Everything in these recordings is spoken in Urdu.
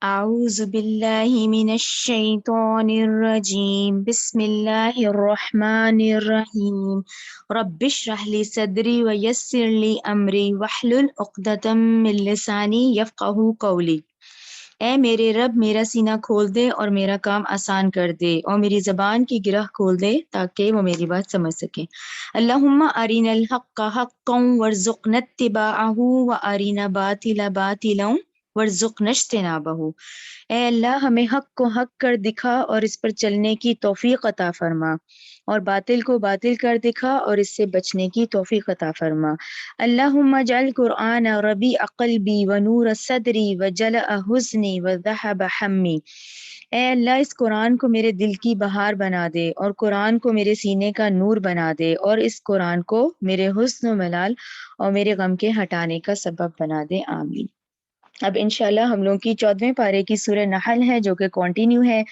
أعوذ بالله من الشيطان الرجيم بسم الله الرحمن الرحيم رب اشرح لي صدري ويسر لي أمري واحلل عقدة من لساني يفقهوا قولي۔ اے میرے رب میرا سینہ کھول دے اور میرا کام آسان کر دے اور میری زبان کی گرہ کھول دے تاکہ وہ میری بات سمجھ سکے۔ اللہم ارنا الحق حقا وارزقنا اتباعہ وارنا باطلا باطلا وارزقنا اجتنابہ۔ اے اللہ ہمیں حق کو حق کر دکھا اور اس پر چلنے کی توفیق عطا فرما، اور باطل کو باطل کر دکھا اور اس سے بچنے کی توفیق عطا فرما۔ اللہم اجعل قرآن ربیع قلبی ونور صدری وجلاء حزنی وذہب ہمی۔ اے اللہ اس قرآن کو میرے دل کی بہار بنا دے اور قرآن کو میرے سینے کا نور بنا دے اور اس قرآن کو میرے حزن و ملال اور میرے غم کے ہٹانے کا سبب بنا دے، آمین۔ اب انشاءاللہ ہم لوگوں کی 14ویں پارے کی سورہ نحل ہے جو کہ کنٹینیو ہے۔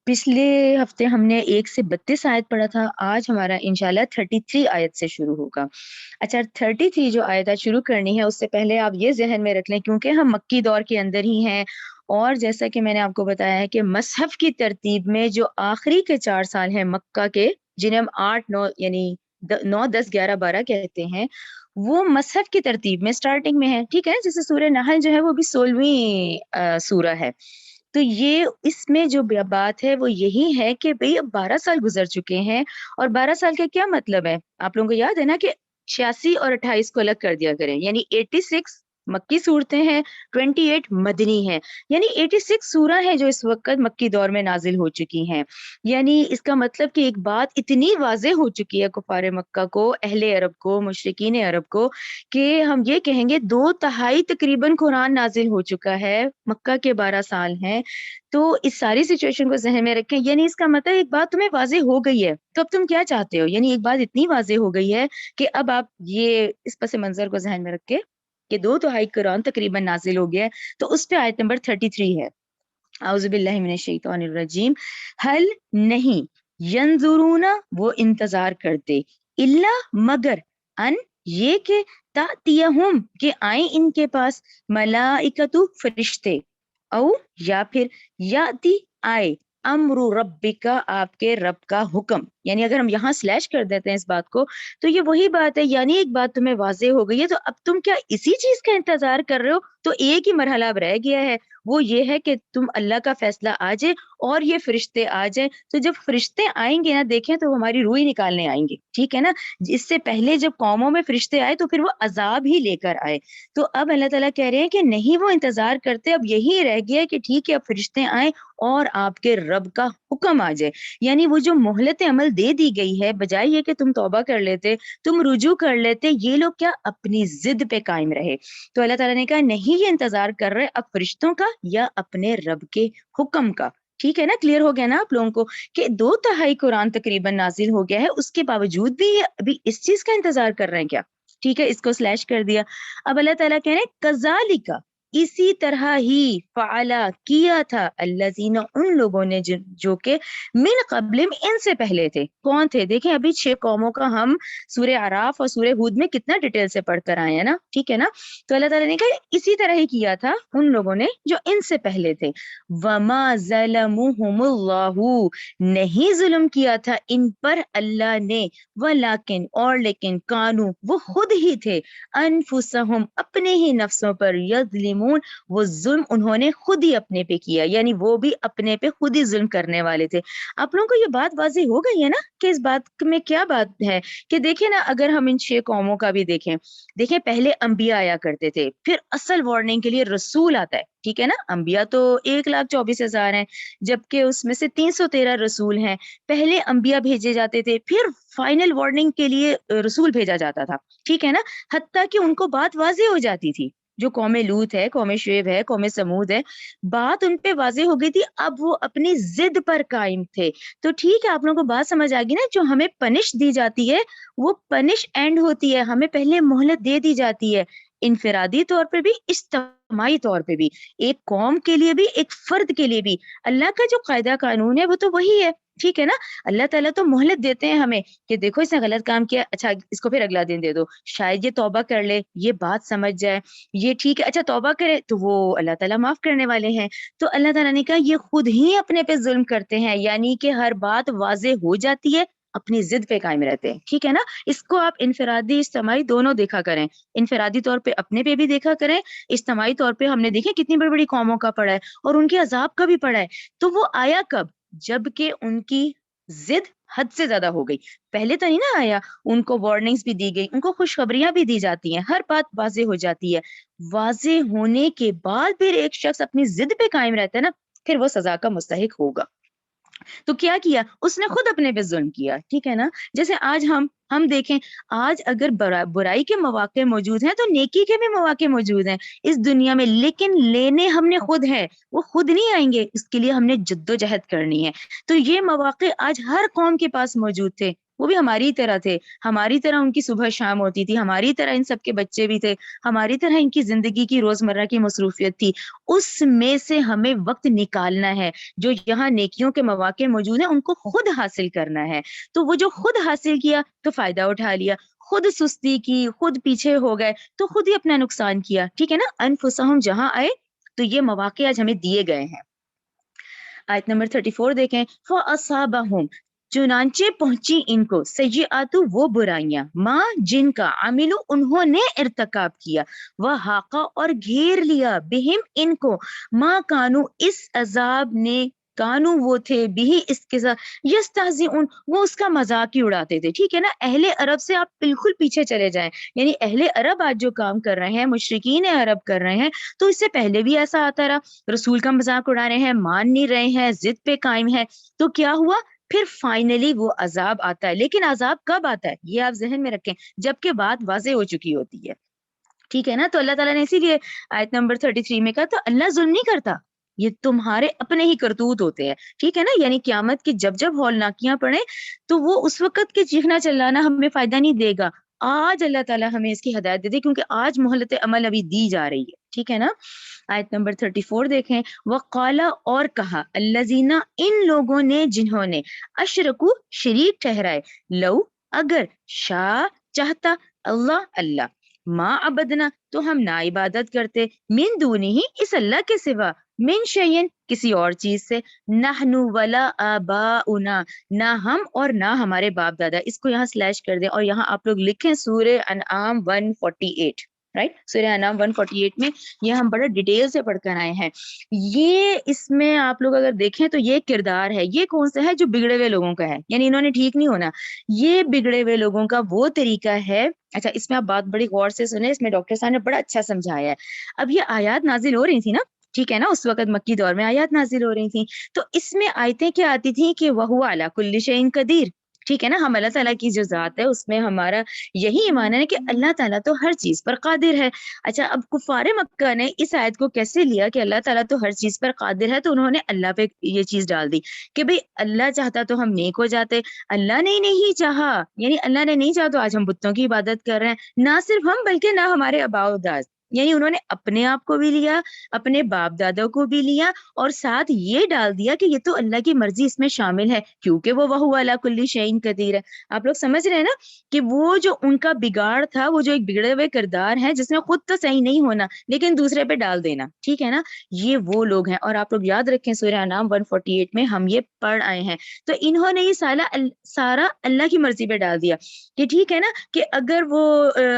پچھلے ہفتے ہم نے 1 سے 32 آیت پڑھا تھا، آج ہمارا انشاءاللہ 33 آیت سے شروع ہوگا۔ اچھا 33 جو آیت شروع کرنی ہے اس سے پہلے آپ یہ ذہن میں رکھ لیں کیونکہ ہم مکی دور کے اندر ہی ہیں، اور جیسا کہ میں نے آپ کو بتایا ہے کہ مصحف کی ترتیب میں جو آخری کے 4 سال ہیں مکہ کے، جنہیں ہم 8 9 یعنی 9 10 11 12 کہتے ہیں، وہ مصحف کی ترتیب میں سٹارٹنگ میں ہے، ٹھیک ہے، جیسے سورہ نحل جو ہے وہ بھی 16ویں سورہ ہے۔ تو یہ اس میں جو بات ہے وہ یہی ہے کہ بھئی اب 12 سال گزر چکے ہیں، اور 12 سال کا کیا مطلب ہے آپ لوگوں کو یاد ہے نا کہ 86 اور 28 کو الگ کر دیا کریں، یعنی 86 مکی صورتیں ہیں، 28 مدنی ہیں، یعنی 86 سورہ ہیں جو اس وقت مکی دور میں نازل ہو چکی ہیں۔ یعنی اس کا مطلب کہ ایک بات اتنی واضح ہو چکی ہے کفار مکہ کو، اہل عرب کو، مشرکین عرب کو، کہ ہم یہ کہیں گے 2/3 تقریباً قرآن نازل ہو چکا ہے، مکہ کے 12 سال ہیں۔ تو اس ساری سچویشن کو ذہن میں رکھیں، یعنی اس کا مطلب ایک بات تمہیں واضح ہو گئی ہے، تو اب تم کیا چاہتے ہو؟ یعنی ایک بات اتنی واضح ہو گئی ہے کہ اب آپ یہ اس پس منظر کو ذہن میں رکھ کے کہ 2/3 قرآن تقریباً نازل ہو گیا ہے، تو اس پہ آیت نمبر 33 ہے۔ اعوذ باللہ من الشیطان الرجیم، حل نہیں، ینظرون وہ انتظار کرتے، الا مگر، ان یہ کہ تاتیہم کہ آئیں ان کے پاس، ملائکتو فرشتے، او یا پھر یاتی آئے، امر ربکا آپ کے رب کا حکم۔ یعنی اگر ہم یہاں سلیش کر دیتے ہیں اس بات کو تو یہ وہی بات ہے، یعنی ایک بات تمہیں واضح ہو گئی ہے، تو اب تم کیا اسی چیز کا انتظار کر رہے ہو؟ تو ایک ہی مرحلہ اب رہ گیا ہے، وہ یہ ہے کہ تم اللہ کا فیصلہ آ جائے اور یہ فرشتے آ جائیں۔ تو جب فرشتے آئیں گے نا، دیکھیں تو ہماری روح نکالنے آئیں گے، ٹھیک ہے نا۔ اس سے پہلے جب قوموں میں فرشتے آئے تو پھر وہ عذاب ہی لے کر آئے، تو اب اللہ تعالیٰ کہہ رہے ہیں کہ نہیں وہ انتظار کرتے، اب یہی رہ گیا کہ ٹھیک ہے اب فرشتے آئیں اور آپ کے رب کا حکم آ جائے۔ یعنی وہ جو مہلت عمل دے دی گئی ہے، بجائے یہ کہ تم توبہ کر لیتے، تم رجوع کر لیتے، یہ لوگ کیا اپنی ضد پہ قائم رہے۔ تو اللہ تعالیٰ نے کہا نہیں یہ انتظار کر رہے اب فرشتوں کا یا اپنے رب کے حکم کا، ٹھیک ہے نا، کلیئر ہو گیا نا آپ لوگوں کو کہ 2/3 قرآن تقریباً نازل ہو گیا ہے، اس کے باوجود بھی یہ ابھی اس چیز کا انتظار کر رہے ہیں کیا؟ ٹھیک ہے، اس کو سلیش کر دیا۔ اب اللہ تعالیٰ کہہ رہے ہیں کذالک، اسی طرح ہی فعلا کیا تھا، الذین ان لوگوں نے جو کہ من قبل ان سے پہلے تھے۔ کون تھے؟ دیکھیں ابھی 6 قوموں کا ہم سورہ اعراف اور سورہ ہود میں کتنا ڈیٹیل سے پڑھ کر آئے ہیں نا، ٹھیک ہے نا۔ تو اللہ تعالیٰ نے کہا اسی طرح ہی کیا تھا ان لوگوں نے جو ان سے پہلے تھے۔ وما ظلمهم اللہ، نہیں ظلم کیا تھا ان پر اللہ نے، ولیکن اور لیکن، کانو وہ خود ہی تھے، انفسہم اپنے ہی نفسوں پر، یظلمون وہ ظلم انہوں نے خود ہی اپنے پہ کیا، یعنی وہ بھی اپنے پہ خود ہی ظلم کرنے والے تھے۔ آپ لوگوں کو یہ بات واضح ہو گئی ہے نا کہ اس بات میں کیا بات ہے؟ کہ دیکھیں نا اگر ہم ان 6 قوموں کا بھی دیکھیں پہلے انبیاء آیا کرتے تھے، پھر اصل وارننگ کے لیے رسول آتا ہے، ٹھیک ہے نا۔ انبیاء تو 1,24,000 ہیں، جبکہ اس میں سے 313 رسول ہیں۔ پہلے انبیاء بھیجے جاتے تھے، پھر فائنل وارننگ کے لیے رسول بھیجا جاتا تھا، ٹھیک ہے نا، حتیٰ کہ ان کو بات واضح ہو جاتی تھی۔ جو قوم لوط ہے، قوم شعیب ہے، قوم سمود ہے، بات ان پہ واضح ہو گئی تھی، اب وہ اپنی ضد پر قائم تھے۔ تو ٹھیک ہے آپ لوگوں کو بات سمجھ آ گئی نا، جو ہمیں پنش دی جاتی ہے وہ پنش اینڈ ہوتی ہے، ہمیں پہلے مہلت دے دی جاتی ہے، انفرادی طور پہ بھی، اجتماعی طور پہ بھی، ایک قوم کے لیے بھی، ایک فرد کے لیے بھی۔ اللہ کا جو قاعدہ قانون ہے وہ تو وہی ہے ٹھیک ہے نا. اللہ تعالیٰ تو مہلت دیتے ہیں ہمیں کہ دیکھو اس نے غلط کام کیا، اچھا اس کو پھر اگلا دن دے دو، شاید یہ توبہ کر لے، یہ بات سمجھ جائے، یہ ٹھیک ہے، اچھا توبہ کرے تو وہ اللہ تعالیٰ معاف کرنے والے ہیں. تو اللہ تعالیٰ نے کہا یہ خود ہی اپنے پہ ظلم کرتے ہیں، یعنی کہ ہر بات واضح ہو جاتی ہے، اپنی ضد پہ قائم رہتے ہیں. ٹھیک ہے نا. اس کو آپ انفرادی اجتماعی دونوں دیکھا کریں، انفرادی طور پہ اپنے پہ بھی دیکھا کریں، اجتماعی طور پہ ہم نے دیکھے کتنی بڑی بڑی قوموں کا پڑا ہے اور ان کے عذاب کا بھی پڑا ہے. تو وہ آیا کب؟ جب کہ ان کی ضد حد سے زیادہ ہو گئی. پہلے تو نہیں نا آیا، ان کو وارننگز بھی دی گئی، ان کو خوشخبریاں بھی دی جاتی ہیں، ہر بات واضح ہو جاتی ہے. واضح ہونے کے بعد پھر ایک شخص اپنی ضد پہ قائم رہتا ہے نا، پھر وہ سزا کا مستحق ہوگا. تو کیا کیا اس نے؟ خود اپنے پہ ظلم کیا. ٹھیک ہے نا. جیسے آج ہم دیکھیں، آج اگر برائی کے مواقع موجود ہیں تو نیکی کے بھی مواقع موجود ہیں اس دنیا میں، لیکن لینے ہم نے خود ہے، وہ خود نہیں آئیں گے، اس کے لیے ہم نے جد و جہد کرنی ہے. تو یہ مواقع آج ہر قوم کے پاس موجود تھے، وہ بھی ہماری طرح تھے، ہماری طرح ان کی صبح شام ہوتی تھی، ہماری طرح ان سب کے بچے بھی تھے، ہماری طرح ان کی زندگی کی روزمرہ کی مصروفیت تھی. اس میں سے ہمیں وقت نکالنا ہے. جو یہاں نیکیوں کے مواقع موجود ہیں ان کو خود حاصل کرنا ہے. تو وہ جو خود حاصل کیا تو فائدہ اٹھا لیا، خود سستی کی، خود پیچھے ہو گئے تو خود ہی اپنا نقصان کیا. ٹھیک ہے نا. انفسہم جہاں آئے تو یہ مواقع آج ہمیں دیے گئے ہیں. آیت نمبر 34 دیکھیں. فَأَصَابَهُمْ چنانچہ پہنچی ان کو، سیئات وہ برائیاں، ماں جن کا، عملو انہوں نے ارتکاب کیا، وہ حاقہ اور گھیر لیا، بہم ان کو، ماں کانو اس عذاب نے، کانو وہ تھے، بھی اس کے ساتھ، یستہزئون وہ اس کا مذاق ہی اڑاتے تھے. ٹھیک ہے نا. اہل عرب سے آپ بالکل پیچھے چلے جائیں، یعنی اہل عرب آج جو کام کر رہے ہیں، مشرکین عرب کر رہے ہیں، تو اس سے پہلے بھی ایسا آتا رہا. رسول کا مذاق اڑا رہے ہیں، مان نہیں رہے ہیں، ضد پہ قائم ہے. تو کیا ہوا؟ پھر فائنلی وہ عذاب آتا ہے. لیکن عذاب کب آتا ہے یہ آپ ذہن میں رکھیں، جبکہ بات واضح ہو چکی ہوتی ہے. ٹھیک ہے نا. تو اللہ تعالیٰ نے اسی لیے آیت نمبر 33 میں کہا تو اللہ ظلم نہیں کرتا، یہ تمہارے اپنے ہی کرتوت ہوتے ہیں. ٹھیک ہے نا. یعنی قیامت کی جب ہولناکیاں پڑیں تو وہ اس وقت کے چیخنا چلانا ہمیں فائدہ نہیں دے گا. آج اللہ تعالیٰ ہمیں اس کی ہدایت دے دے، کیونکہ آج مہلت عمل ابھی دی جا رہی ہے. ٹھیک ہے نا. آیت نمبر 34 دیکھیں. وَقَالَ اور کہا، الَّذِينَ ان لوگوں نے جنہوں نے، اشرکو شریک ٹھہرائے، لو اگر، شاء چاہتا، اللہ ما عبدنا تو ہم نہ عبادت کرتے، من دونہ اس اللہ کے سوا، من شیئن کسی اور چیز سے، نحن ولا آباؤنا نہ ہم اور نہ ہمارے باپ دادا. اس کو یہاں سلیش کر دیں اور یہاں آپ لوگ لکھیں سورہ انعام 148. رائٹ. سورہ انعام 148 میں یہ ہم بڑا ڈیٹیل سے پڑھ کر آئے ہیں. یہ اس میں آپ لوگ اگر دیکھیں تو یہ کردار ہے، یہ کون سا ہے؟ جو بگڑے ہوئے لوگوں کا ہے، یعنی انہوں نے ٹھیک نہیں ہونا. یہ بگڑے ہوئے لوگوں کا وہ طریقہ ہے. اچھا اس میں آپ بات بڑی غور سے سنیں، اس میں ڈاکٹر صاحب نے بڑا اچھا سمجھایا ہے. اب یہ آیات نازل ہو رہی تھی نا، ٹھیک ہے نا، اس وقت مکی دور میں آیات نازل ہو رہی تھیں. تو اس میں آیتیں کیا آتی تھیں کہ وَهُوَ عَلَى كُلِّ شَيْءٍ قَدِيرٌ. ٹھیک ہے نا. ہم اللہ تعالیٰ کی جو ذات ہے اس میں ہمارا یہی ایمان ہے کہ اللہ تعالیٰ تو ہر چیز پر قادر ہے. اچھا اب کفار مکہ نے اس آیت کو کیسے لیا کہ اللہ تعالیٰ تو ہر چیز پر قادر ہے، تو انہوں نے اللہ پہ یہ چیز ڈال دی کہ بھئی اللہ چاہتا تو ہم نیک ہو جاتے، اللہ نے نہیں چاہا، یعنی اللہ نے نہیں چاہا تو آج ہم بتوں کی عبادت کر رہے ہیں. نہ صرف ہم بلکہ نہ ہمارے آباء و اجداد، یعنی انہوں نے اپنے آپ کو بھی لیا، اپنے باپ دادوں کو بھی لیا، اور ساتھ یہ ڈال دیا کہ یہ تو اللہ کی مرضی اس میں شامل ہے، کیونکہ وہ وَهُوَ عَلَى كُلِّ شَيْءٍ قَدِيرٌ ہے. آپ لوگ سمجھ رہے ہیں نا کہ وہ جو ان کا بگاڑ تھا، وہ جو ایک بگڑے ہوئے کردار ہے جس میں خود تو صحیح نہیں ہونا لیکن دوسرے پہ ڈال دینا. ٹھیک ہے نا. یہ وہ لوگ ہیں. اور آپ لوگ یاد رکھیں سورہ انعام 148 میں ہم یہ پڑھ آئے ہیں. تو انہوں نے یہ سارا اللہ کی مرضی پہ ڈال دیا کہ ٹھیک ہے نا، کہ اگر وہ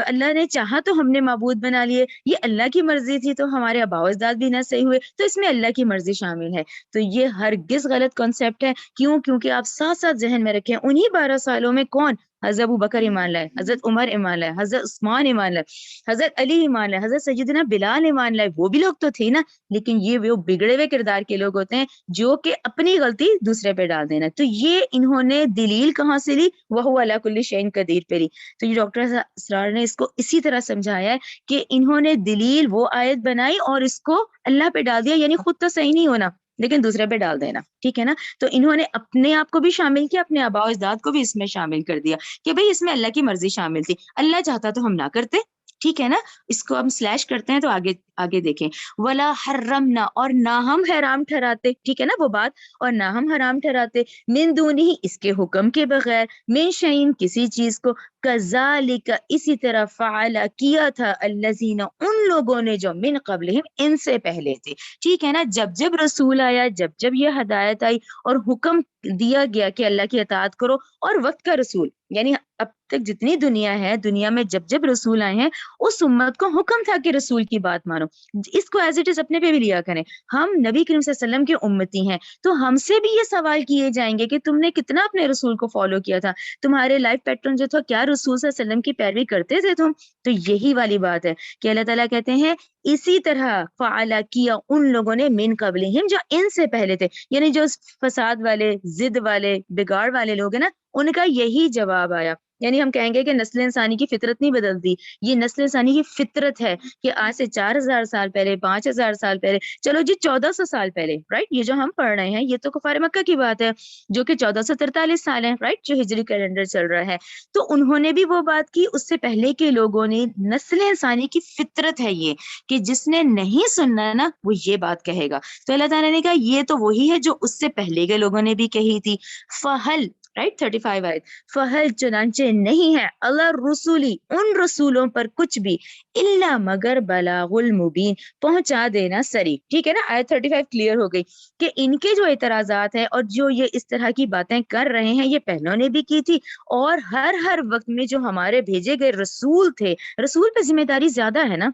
اللہ نے چاہا تو ہم نے معبود بنا لیے، یہ اللہ کی مرضی تھی تو ہمارے آباء و اجداد بھی نہ صحیح ہوئے، تو اس میں اللہ کی مرضی شامل ہے. تو یہ ہرگز غلط کانسیپٹ ہے. کیونکہ آپ ساتھ ساتھ ذہن میں رکھیں، انہی 12 سالوں میں کون؟ حضرت ابو بکر ایمان لائے، حضرت عمر ایمان لائے، حضرت عثمان ایمان لائے، حضرت علی ایمان لائے، حضرت سیدنا بلال ایمان لائے. وہ بھی لوگ تو تھے نا، لیکن یہ وہ بگڑے ہوئے کردار کے لوگ ہوتے ہیں جو کہ اپنی غلطی دوسرے پہ ڈال دینا. تو یہ انہوں نے دلیل کہاں سے لی؟ وَهُوَ عَلَى كُلِّ شَيْءٍ قَدِيرٌ پہ لی. تو یہ ڈاکٹر اسرار نے اس کو اسی طرح سمجھایا ہے کہ انہوں نے دلیل وہ آیت بنائی اور اس کو اللہ پہ ڈال دیا، یعنی خود تو صحیح نہیں ہونا لیکن دوسرے پہ ڈال دینا. ٹھیک ہے نا. تو انہوں نے اپنے آپ کو بھی شامل کیا، اپنے آباء و اجداد کو بھی اس میں شامل کر دیا کہ بھئی اس میں اللہ کی مرضی شامل تھی، اللہ چاہتا تو ہم نہ کرتے. ٹھیک ہے نا, اس کو ہم سلیش کرتے ہیں تو آگے آگے دیکھیں, ولا حرمنا, اور نہ ہم حرام ٹھہراتے, ٹھیک ہے نا وہ بات, اور نہ ہم حرام ٹھہراتے, من دونہ, اس کے حکم کے بغیر, من شیء, کسی چیز کو, کذالک, اسی طرح, فعل, کیا تھا, الذین, ان لوگوں نے, جو من قبلہم, ان سے پہلے تھے, ٹھیک ہے نا. جب جب رسول آیا, جب جب یہ ہدایت آئی اور حکم دیا گیا کہ اللہ کی اطاعت کرو, اور وقت کا رسول, یعنی اب تک جتنی دنیا ہے, دنیا میں جب جب رسول آئے ہیں, اس امت کو حکم تھا کہ رسول کی بات مانو. اس کو ایز اٹ از اپنے پہ بھی لیا کریں. ہم نبی کریم صلی اللہ علیہ وسلم کی امتی ہیں, تو ہم سے بھی یہ سوال کیے جائیں گے کہ تم نے کتنا اپنے رسول کو فالو کیا تھا, تمہارے لائف پیٹرن جو تھا, کیا رسول صلی اللہ علیہ وسلم کی پیروی کرتے تھے تم. تو یہی والی بات ہے کہ اللہ تعالیٰ کہتے ہیں اسی طرح فعل, کیا ان لوگوں نے, من قبلہم, جو ان سے پہلے تھے, یعنی جو فساد والے, ضد والے, بگاڑ والے لوگ ہیں نا, ان کا یہی جواب آیا. یعنی ہم کہیں گے کہ نسل انسانی کی فطرت نہیں بدلتی, یہ نسل انسانی کی فطرت ہے کہ آج سے 4000 سال پہلے, 5000 سال پہلے, چلو جی 1400 سال پہلے, رائٹ, یہ جو ہم پڑھ رہے ہیں یہ تو کفار مکہ کی بات ہے, جو کہ 1443 سال ہے, رائٹ, جو ہجری کیلنڈر چل رہا ہے. تو انہوں نے بھی وہ بات کی, اس سے پہلے کے لوگوں نے. نسل انسانی کی فطرت ہے یہ, کہ جس نے نہیں سننا ہے نا, وہ یہ بات کہے گا. تو اللہ تعالیٰ نے کہا یہ تو وہی ہے جو اس سے پہلے کے لوگوں نے بھی کہی تھی. فہل, رائٹ, 35 آیت, فہل, چنانچہ نہیں ہے, اللہ رسولی, ان رسولوں پر کچھ بھی, الا, مگر, بلاغ المبین, پہنچا دینا سری. ٹھیک ہے نا, آیت 35 کلیئر ہو گئی کہ ان کے جو اعتراضات ہیں اور جو یہ اس طرح کی باتیں کر رہے ہیں, یہ پہلوں نے بھی کی تھی, اور ہر وقت میں جو ہمارے بھیجے گئے رسول تھے, رسول پہ ذمہ داری زیادہ ہے نا,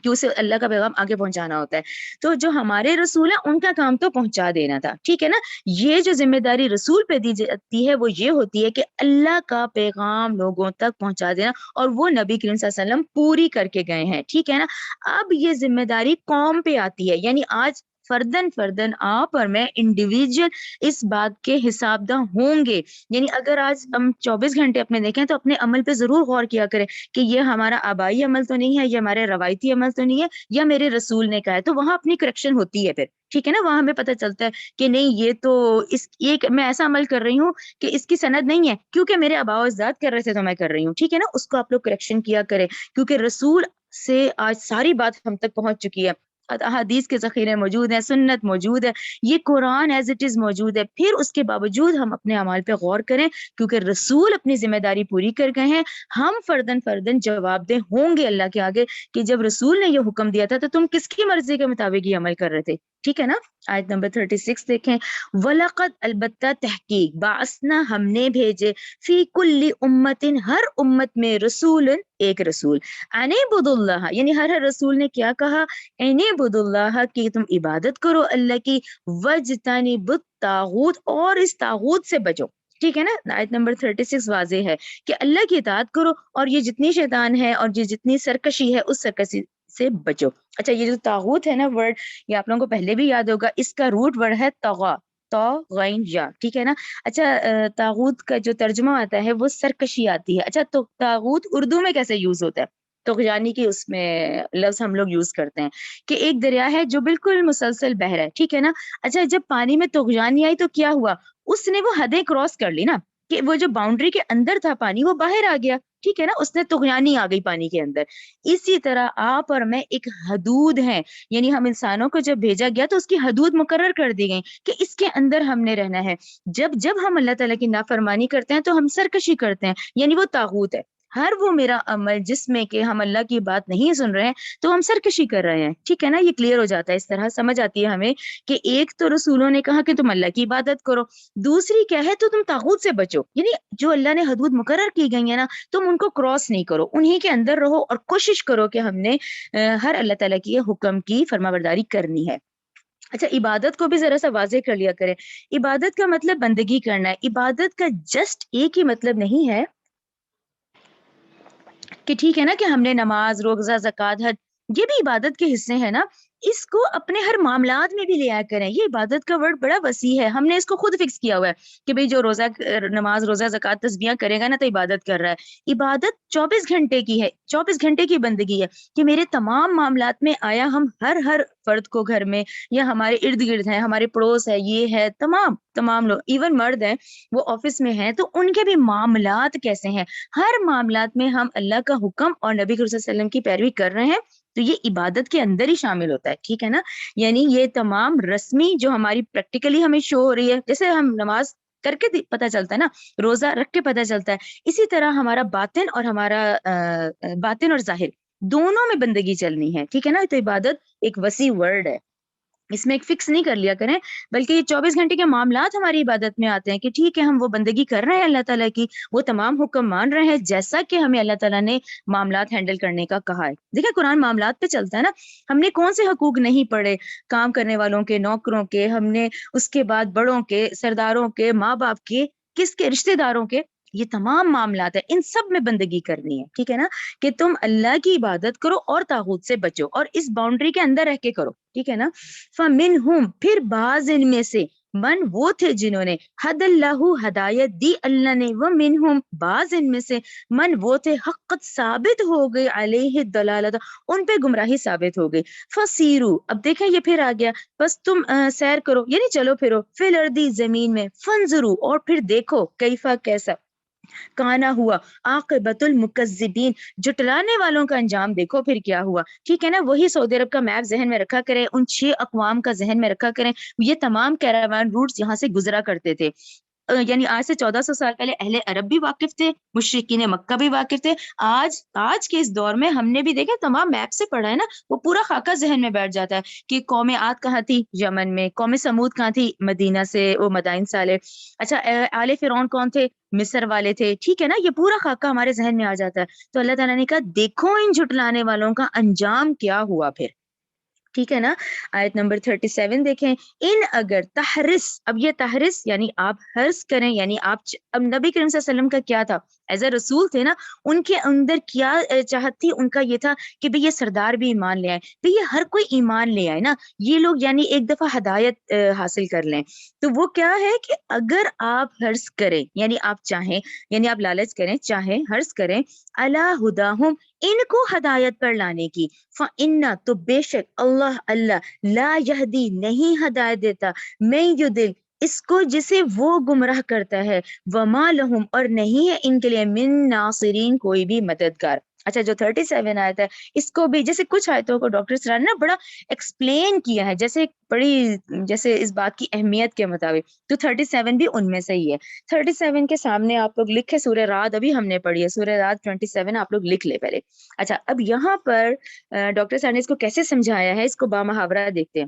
کہ اسے اللہ کا پیغام آگے پہنچانا ہوتا ہے. تو جو ہمارے رسول ہیں, ان کا کام تو پہنچا دینا تھا, ٹھیک ہے نا. یہ جو ذمہ داری رسول پہ دی جاتی ہے, وہ یہ ہوتی ہے کہ اللہ کا پیغام لوگوں تک پہنچا دینا, اور وہ نبی کریم صلی اللہ علیہ وسلم پوری کر کے گئے ہیں, ٹھیک ہے نا. اب یہ ذمہ داری قوم پہ آتی ہے, یعنی آج فردن آپ اور میں انڈیویجول اس بات کے حساب دہ ہوں گے. یعنی اگر آج ہم 24 گھنٹے اپنے دیکھیں, تو اپنے عمل پہ ضرور غور کیا کریں کہ یہ ہمارا آبائی عمل تو نہیں ہے, یہ ہمارے روایتی عمل تو نہیں ہے, یا میرے رسول نے کہا ہے. تو وہاں اپنی کریکشن ہوتی ہے پھر, ٹھیک ہے نا. وہاں ہمیں پتہ چلتا ہے کہ نہیں, یہ تو میں ایسا عمل کر رہی ہوں کہ اس کی سند نہیں ہے, کیونکہ میرے آباء و اجداد کر رہے تھے تو میں کر رہی ہوں, ٹھیک ہے نا. اس کو آپ لوگ کریکشن کیا کریں, کیونکہ رسول سے آج ساری بات ہم تک پہنچ چکی ہے. احادیث کے ذخیرے موجود ہیں, سنت موجود ہے, یہ قرآن ایز اٹ از موجود ہے. پھر اس کے باوجود ہم اپنے اعمال پہ غور کریں, کیونکہ رسول اپنی ذمہ داری پوری کر گئے ہیں. ہم فردن جواب دہ ہوں گے اللہ کے آگے کہ جب رسول نے یہ حکم دیا تھا تو تم کس کی مرضی کے مطابق یہ عمل کر رہے تھے, ٹھیک ہے نا. آیت نمبر 36 دیکھیں, وَلَقَدْ, البتہ تحقیق, بَعَثْنَا, ہم نے بھیجے, فی کل امت, ہر امت میں, رسول, ایک رسول, ان اعبدوا اللہ, یعنی ہر رسول نے کیا کہا, ان اعبدوا اللہ, کہ تم عبادت کرو اللہ کی, وَاجْتَنِبُوا الطاغوت, اور اس طاغوت سے بچو, ٹھیک ہے نا. آیت نمبر 36 واضح ہے کہ اللہ کی اطاعت کرو, اور یہ جتنی شیطان ہے اور یہ جتنی سرکشی ہے, اس سرکشی سے بچو. اچھا, یہ جو طاغوت ہے نا ورڈ, یہ آپ لوگوں کو پہلے بھی یاد ہوگا, اس کا روٹ ورڈ ہے طغا, تو غین یا, ٹھیک ہے نا. اچھا, طاغوت کا جو ترجمہ آتا ہے وہ سرکشی آتی ہے. اچھا, تو طاغوت اردو میں کیسے یوز ہوتا ہے؟ طغیانی کی اس میں لفظ ہم لوگ یوز کرتے ہیں کہ ایک دریا ہے جو بالکل مسلسل بہ رہا ہے, ٹھیک ہے نا. اچھا, جب پانی میں طغیانی آئی تو کیا ہوا, اس نے وہ حدیں کراس کر لی نا, کہ وہ جو باؤنڈری کے اندر تھا پانی, وہ باہر آ گیا, ٹھیک ہے نا. اس نے طغیانی آ گئی پانی کے اندر. اسی طرح آپ اور میں ایک حدود ہیں, یعنی ہم انسانوں کو جب بھیجا گیا تو اس کی حدود مقرر کر دی گئی کہ اس کے اندر ہم نے رہنا ہے. جب ہم اللہ تعالیٰ کی نافرمانی کرتے ہیں تو ہم سرکشی کرتے ہیں, یعنی وہ طاغوت ہے. ہر وہ میرا عمل جس میں کہ ہم اللہ کی بات نہیں سن رہے ہیں تو ہم سرکشی کر رہے ہیں, ٹھیک ہے نا. یہ کلیئر ہو جاتا ہے, اس طرح سمجھ آتی ہے ہمیں کہ ایک تو رسولوں نے کہا کہ تم اللہ کی عبادت کرو, دوسری کیا ہے, تو تم طاغوت سے بچو, یعنی جو اللہ نے حدود مقرر کی گئی ہیں نا, تم ان کو کراس نہیں کرو, انہی کے اندر رہو, اور کوشش کرو کہ ہم نے ہر اللہ تعالیٰ کی حکم کی فرمانبرداری کرنی ہے. اچھا, عبادت کو بھی ذرا سا واضح کر لیا کریں. عبادت کا مطلب بندگی کرنا ہے. عبادت کا جسٹ ایک ہی مطلب نہیں ہے کہ ٹھیک ہے نا کہ ہم نے نماز, روزہ, زکوٰۃ, حج, یہ بھی عبادت کے حصے ہیں نا. اس کو اپنے ہر معاملات میں بھی لیا کریں. یہ عبادت کا ورڈ بڑا وسیع ہے, ہم نے اس کو خود فکس کیا ہوا ہے کہ بھئی جو روزہ نماز روزہ زکوٰۃ تسبیحاں کرے گا نا تو عبادت کر رہا ہے. عبادت 24 گھنٹے کی ہے, 24 گھنٹے کی بندگی ہے کہ میرے تمام معاملات میں آیا ہم ہر فرد کو گھر میں یا ہمارے ارد گرد ہیں, ہمارے پڑوس ہے, یہ ہے, تمام لوگ, ایون مرد ہیں وہ آفس میں ہیں تو ان کے بھی معاملات کیسے ہیں, ہر معاملات میں ہم اللہ کا حکم اور نبی کریم صلی اللہ علیہ وسلم کی پیروی کر رہے ہیں تو یہ عبادت کے اندر ہی شامل ہوتا ہے. ٹھیک ہے نا, یعنی یہ تمام رسمی جو ہماری پریکٹیکلی ہمیں شو ہو رہی ہے, جیسے ہم نماز کر کے پتہ چلتا ہے نا, روزہ رکھ کے پتہ چلتا ہے, اسی طرح ہمارا باطن اور ہمارا باطن اور ظاہر دونوں میں بندگی چلنی ہے. ٹھیک ہے نا, تو عبادت ایک وسیع ورڈ ہے, اس میں ایک فکس نہیں کر لیا کریں, بلکہ یہ 24 گھنٹے کے معاملات ہماری عبادت میں آتے ہیں کہ ٹھیک ہے ہم وہ بندگی کر رہے ہیں اللہ تعالیٰ کی, وہ تمام حکم مان رہے ہیں جیسا کہ ہمیں اللہ تعالیٰ نے معاملات ہینڈل کرنے کا کہا ہے. دیکھیں قرآن معاملات پہ چلتا ہے نا, ہم نے کون سے حقوق نہیں پڑھے, کام کرنے والوں کے, نوکروں کے, ہم نے اس کے بعد بڑوں کے, سرداروں کے, ماں باپ کے, کس کے, رشتہ داروں کے, یہ تمام معاملات ہیں, ان سب میں بندگی کرنی ہے. ٹھیک ہے نا, کہ تم اللہ کی عبادت کرو اور طاغوت سے بچو, اور اس باؤنڈری کے اندر رہ کے کرو. ٹھیک ہے نا, فَمِنْهُمْ پھر بعض ان میں سے, من وہ تھے جنہوں نے حد اللہ ہدایت دی اللہ نے, وَمِنْهُمْ بعض ان میں سے, من وہ تھے حقت ثابت ہو گئی علیہ الضلالۃ ان پہ گمراہی ثابت ہو گئی. فَسِیرُوا اب دیکھیں یہ پھر آ گیا, بس تم سیر کرو یعنی چلو پھرو, فِی الْأَرْضِ زمین میں, فَانْظُرُوا اور پھر دیکھو, کیفا کیسا, کانا ہوا, عاقبۃ المکذبین جٹلانے والوں کا انجام دیکھو پھر کیا ہوا. ٹھیک ہے نا, وہی سعودی عرب کا میپ ذہن میں رکھا کریں, ان 6 اقوام کا ذہن میں رکھا کریں, یہ تمام کیراوان روٹس یہاں سے گزرا کرتے تھے. یعنی آج سے 1400 سال پہلے اہل عرب بھی واقف تھے, مشرکین مکہ بھی واقف تھے. آج کے اس دور میں ہم نے بھی دیکھا تمام میپ سے پڑھا ہے نا, وہ پورا خاکہ ذہن میں بیٹھ جاتا ہے کہ قوم عاد کہاں تھی, یمن میں, قوم سمود کہاں تھی, مدینہ سے وہ مدائن سالے, اچھا آل فرعون کون تھے, مصر والے تھے. ٹھیک ہے نا, یہ پورا خاکہ ہمارے ذہن میں آ جاتا ہے. تو اللہ تعالیٰ نے کہا دیکھو ان جھٹلانے والوں کا انجام کیا ہوا پھر. ٹھیک ہے نا, آیت نمبر 37 دیکھیں, ان اگر تحرس, اب یہ تحرس یعنی آپ حرص کریں, یعنی آپ اب نبی کریم صلی اللہ علیہ وسلم کا کیا تھا, ایز اے رسول تھے نا, ان کے اندر کیا چاہت تھی, ان کا یہ تھا کہ بھئی یہ سردار بھی ایمان لے آئے, بھئی یہ ہر کوئی ایمان لے آئے نا, یہ لوگ یعنی ایک دفعہ ہدایت حاصل کر لیں. تو وہ کیا ہے کہ اگر آپ حرص کریں یعنی آپ چاہیں, یعنی آپ لالچ کریں, چاہیں, حرص کریں, علی ہداہم ان کو ہدایت پر لانے کی, فَإِنَّ تو بے شک اللہ لا یہدی نہیں ہدایت دیتا, میں یدل اس کو جسے وہ گمراہ کرتا ہے, وما لہم اور نہیں ہے ان کے لیے, من ناصرین کوئی بھی مددگار. اچھا جو 37 آیت ہے, اس کو بھی جیسے کچھ آیتوں کو ڈاکٹر سران نے بڑا ایکسپلین کیا ہے, جیسے بڑی جیسے اس بات کی اہمیت کے مطابق, تو 37 بھی ان میں سے ہی ہے. 37 کے سامنے آپ لوگ لکھے, سورہ رعد ابھی ہم نے پڑھی ہے, سورہ رعد 27 آپ لوگ لکھ لے پہلے. اچھا اب یہاں پر ڈاکٹر صاحب نے اس کو کیسے سمجھایا ہے, اس کو بامحاورہ دیکھتے ہیں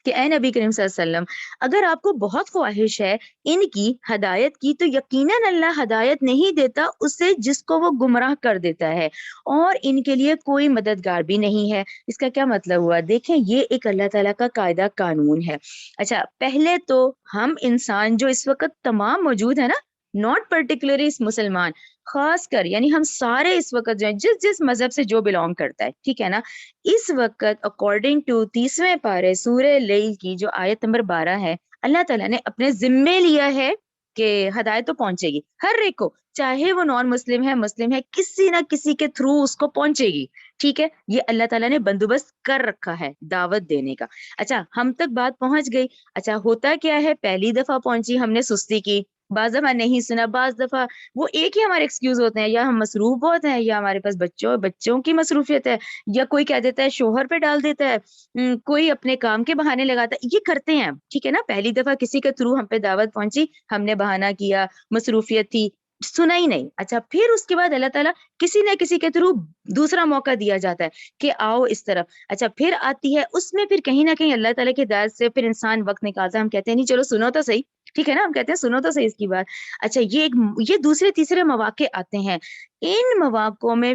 کہ اے نبی کریم صلی اللہ علیہ وسلم, اگر آپ کو بہت خواہش ہے ان کی ہدایت کی, تو یقیناً اللہ ہدایت نہیں دیتا اسے جس کو وہ گمراہ کر دیتا ہے, اور ان کے لیے کوئی مددگار بھی نہیں ہے. اس کا کیا مطلب ہوا, دیکھیں یہ ایک اللہ تعالیٰ کا قاعدہ قانون ہے. اچھا پہلے تو ہم انسان جو اس وقت تمام موجود ہے نا, ناٹ پرٹیکولرلی مسلمان, خاص کر یعنی ہم سارے اس وقت جو ہیں جس مذہب سے جو بلونگ کرتا ہے, ٹھیک ہے نا, اس وقت اکارڈنگ ٹو 30ویں پارے سورہ لیل کی جو آیت نمبر 12 ہے, اللہ تعالیٰ نے اپنے ذمے لیا ہے کہ ہدایت تو پہنچے گی ہر ایک کو, چاہے وہ نان مسلم ہے مسلم ہے, کسی نہ کسی کے تھرو اس کو پہنچے گی. ٹھیک ہے, یہ اللہ تعالیٰ نے بندوبست کر رکھا ہے دعوت دینے کا. اچھا ہم تک بات پہنچ گئی. اچھا ہوتا کیا ہے, پہلی دفعہ پہنچی ہم نے سستی کی, بعض دفعہ نہیں سنا, بعض دفعہ وہ ایک ہی ہمارے ایکسکیوز ہوتے ہیں, یا ہم مصروف بہت ہیں, یا ہمارے پاس بچوں کی مصروفیت ہے, یا کوئی کہہ دیتا ہے شوہر پہ ڈال دیتا ہے, کوئی اپنے کام کے بہانے لگاتا ہے, یہ کرتے ہیں. ٹھیک ہے نا, پہلی دفعہ کسی کے تھرو ہم پہ دعوت پہنچی, ہم نے بہانہ کیا, مصروفیت تھی, سنا ہی نہیں. اچھا پھر اس کے بعد اللہ تعالیٰ کسی نہ کسی کے تھرو دوسرا موقع دیا جاتا ہے کہ آؤ اس طرف. اچھا پھر آتی ہے, اس میں پھر کہیں نہ کہیں اللہ تعالیٰ کی ہدایت سے پھر انسان وقت نکالتا ہے, ہم کہتے ہیں نہیں چلو سنو تو صحیح, ٹھیک ہے نا, ہم کہتے ہیں سنو تو صحیح اس کی بات. اچھا یہ دوسرے تیسرے مواقع آتے ہیں, ان مواقعوں میں